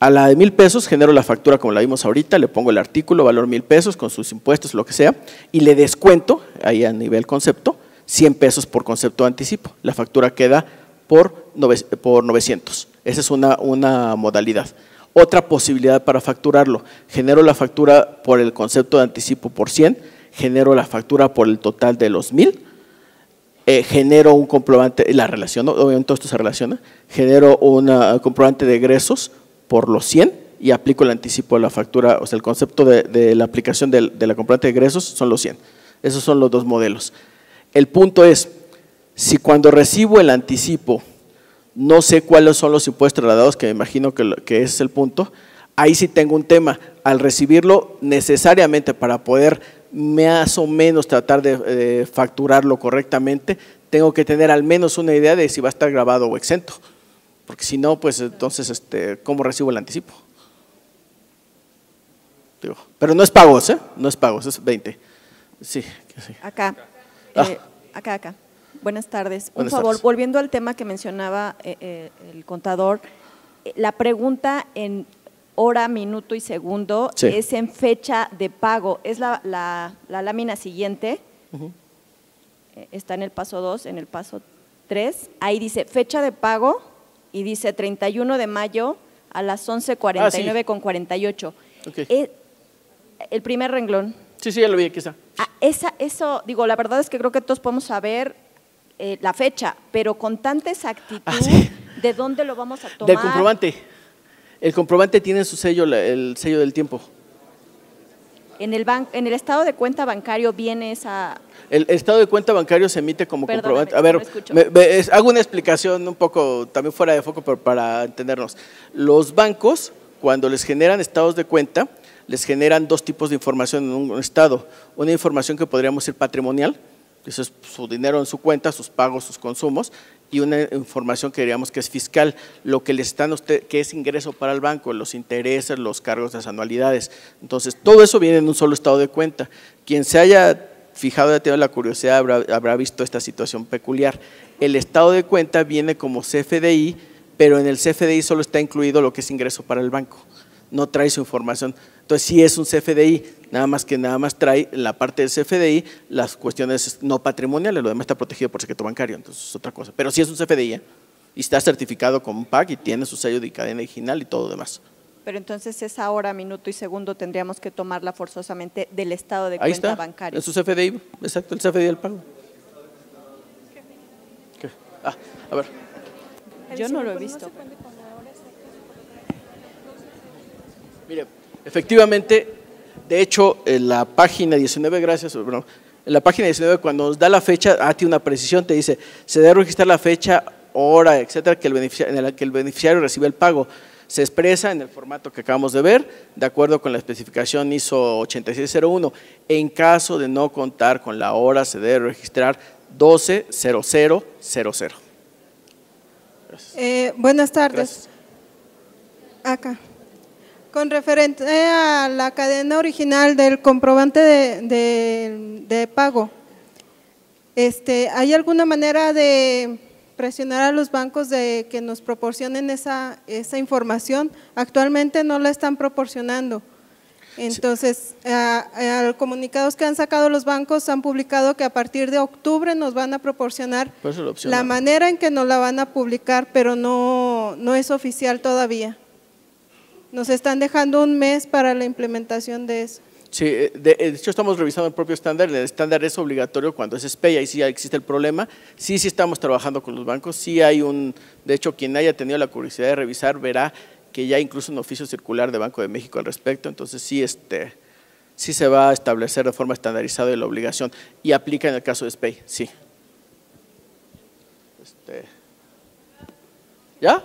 A la de 1,000 pesos genero la factura como la vimos ahorita, le pongo el artículo, valor 1,000 pesos con sus impuestos, lo que sea, y le descuento, ahí a nivel concepto, 100 pesos por concepto de anticipo. La factura queda por 900. Esa es una modalidad. Otra posibilidad para facturarlo, genero la factura por el concepto de anticipo por 100, genero la factura por el total de los 1,000, genero un comprobante, la relaciono, obviamente todo esto se relaciona, genero un comprobante de egresos por los 100 y aplico el anticipo de la factura, o sea, el concepto de la aplicación de la comprobante de egresos son los 100. Esos son los dos modelos. El punto es, si cuando recibo el anticipo no sé cuáles son los impuestos trasladados, que me imagino que ese es el punto, ahí sí tengo un tema. Al recibirlo necesariamente para poder más o menos tratar de facturarlo correctamente, tengo que tener al menos una idea de si va a estar grabado o exento, porque si no, pues entonces, ¿cómo recibo el anticipo? Digo, pero no es pagos, no es pagos, es 20. Sí, sí.
Acá, acá. Buenas tardes.
Buenas
Por favor,
tardes.
volviendo al tema que mencionaba el contador, la pregunta en hora, minuto y segundo
Sí.
es en fecha de pago. Es la lámina siguiente, está en el paso 2, en el paso 3, ahí dice fecha de pago y dice 31 de mayo a las 11:49 con 48.
Okay.
El primer renglón.
Sí, ya lo vi, aquí está.
Eso, digo, la verdad es que creo que todos podemos saber la fecha, pero con tanta exactitud,
sí.
¿de dónde lo vamos a tomar?
Del comprobante. El comprobante tiene su sello, el sello del tiempo.
En el estado de cuenta bancario viene esa…
El estado de cuenta bancario se emite como
Perdóname,
comprobante. A ver,
no escucho.
hago una explicación un poco también fuera de foco, pero para entendernos. Los bancos, cuando les generan estados de cuenta, les generan dos tipos de información en un estado. Una información que podríamos decir patrimonial, eso es su dinero en su cuenta, sus pagos, sus consumos, y una información que diríamos que es fiscal, lo que les están a usted, que es ingreso para el banco, los intereses, los cargos, las anualidades. Entonces, todo eso viene en un solo estado de cuenta. Quien se haya fijado, ya tiene la curiosidad, habrá visto esta situación peculiar. El estado de cuenta viene como CFDI, pero en el CFDI solo está incluido lo que es ingreso para el banco, no trae su información. Entonces, sí es un CFDI, nada más trae en la parte del CFDI las cuestiones no patrimoniales, lo demás está protegido por secreto bancario, entonces es otra cosa. Pero sí es un CFDI, y está certificado como un PAC y tiene su sello de cadena original y todo lo demás.
Pero entonces esa hora, minuto y segundo tendríamos que tomarla forzosamente del estado de
Ahí
cuenta
está,
bancario.
en su CFDI, exacto, el CFDI del pago. ¿Qué? A ver.
Yo no lo he visto.
Mire, efectivamente, de hecho, en la página 19, gracias, bueno, en la página 19 cuando nos da la fecha, tiene una precisión, te dice, se debe registrar la fecha, hora, etcétera, en la que el beneficiario recibe el pago. Se expresa en el formato que acabamos de ver, de acuerdo con la especificación ISO 8601. En caso de no contar con la hora, se debe registrar 12:00:00.
Buenas tardes.
Gracias.
Acá. Con referente a la cadena original del comprobante de pago, ¿hay alguna manera de presionar a los bancos de que nos proporcionen esa información? Actualmente no la están proporcionando. Entonces, a comunicados que han sacado los bancos han publicado que a partir de octubre nos van a proporcionar la manera en que nos la van a publicar, pero no es oficial todavía. Nos están dejando un mes para la implementación de eso.
Sí, de hecho estamos revisando el propio estándar, el estándar es obligatorio cuando es SPEI, ahí sí existe el problema, sí estamos trabajando con los bancos, sí hay de hecho quien haya tenido la curiosidad de revisar verá que ya incluso un oficio circular de Banco de México al respecto, entonces sí, sí se va a establecer de forma estandarizada la obligación y aplica en el caso de SPEI, sí. ¿Ya?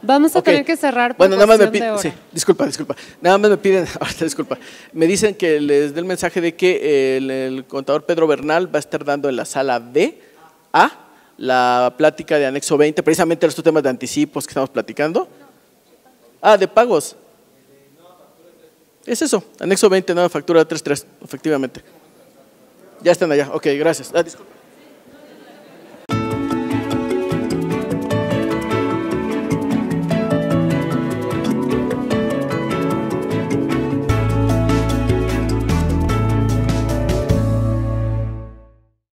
Vamos a tener que cerrar por
nada más me
cuestión de hora.
sí, disculpa. Nada más me piden, ahorita disculpa, me dicen que les dé el mensaje de que el contador Pedro Bernal va a estar dando en la sala B la plática de anexo 20, precisamente estos temas de anticipos que estamos platicando. De pagos. Es eso, anexo 20, nueva factura 3.3, efectivamente. Ya están allá, ok, gracias. Disculpa.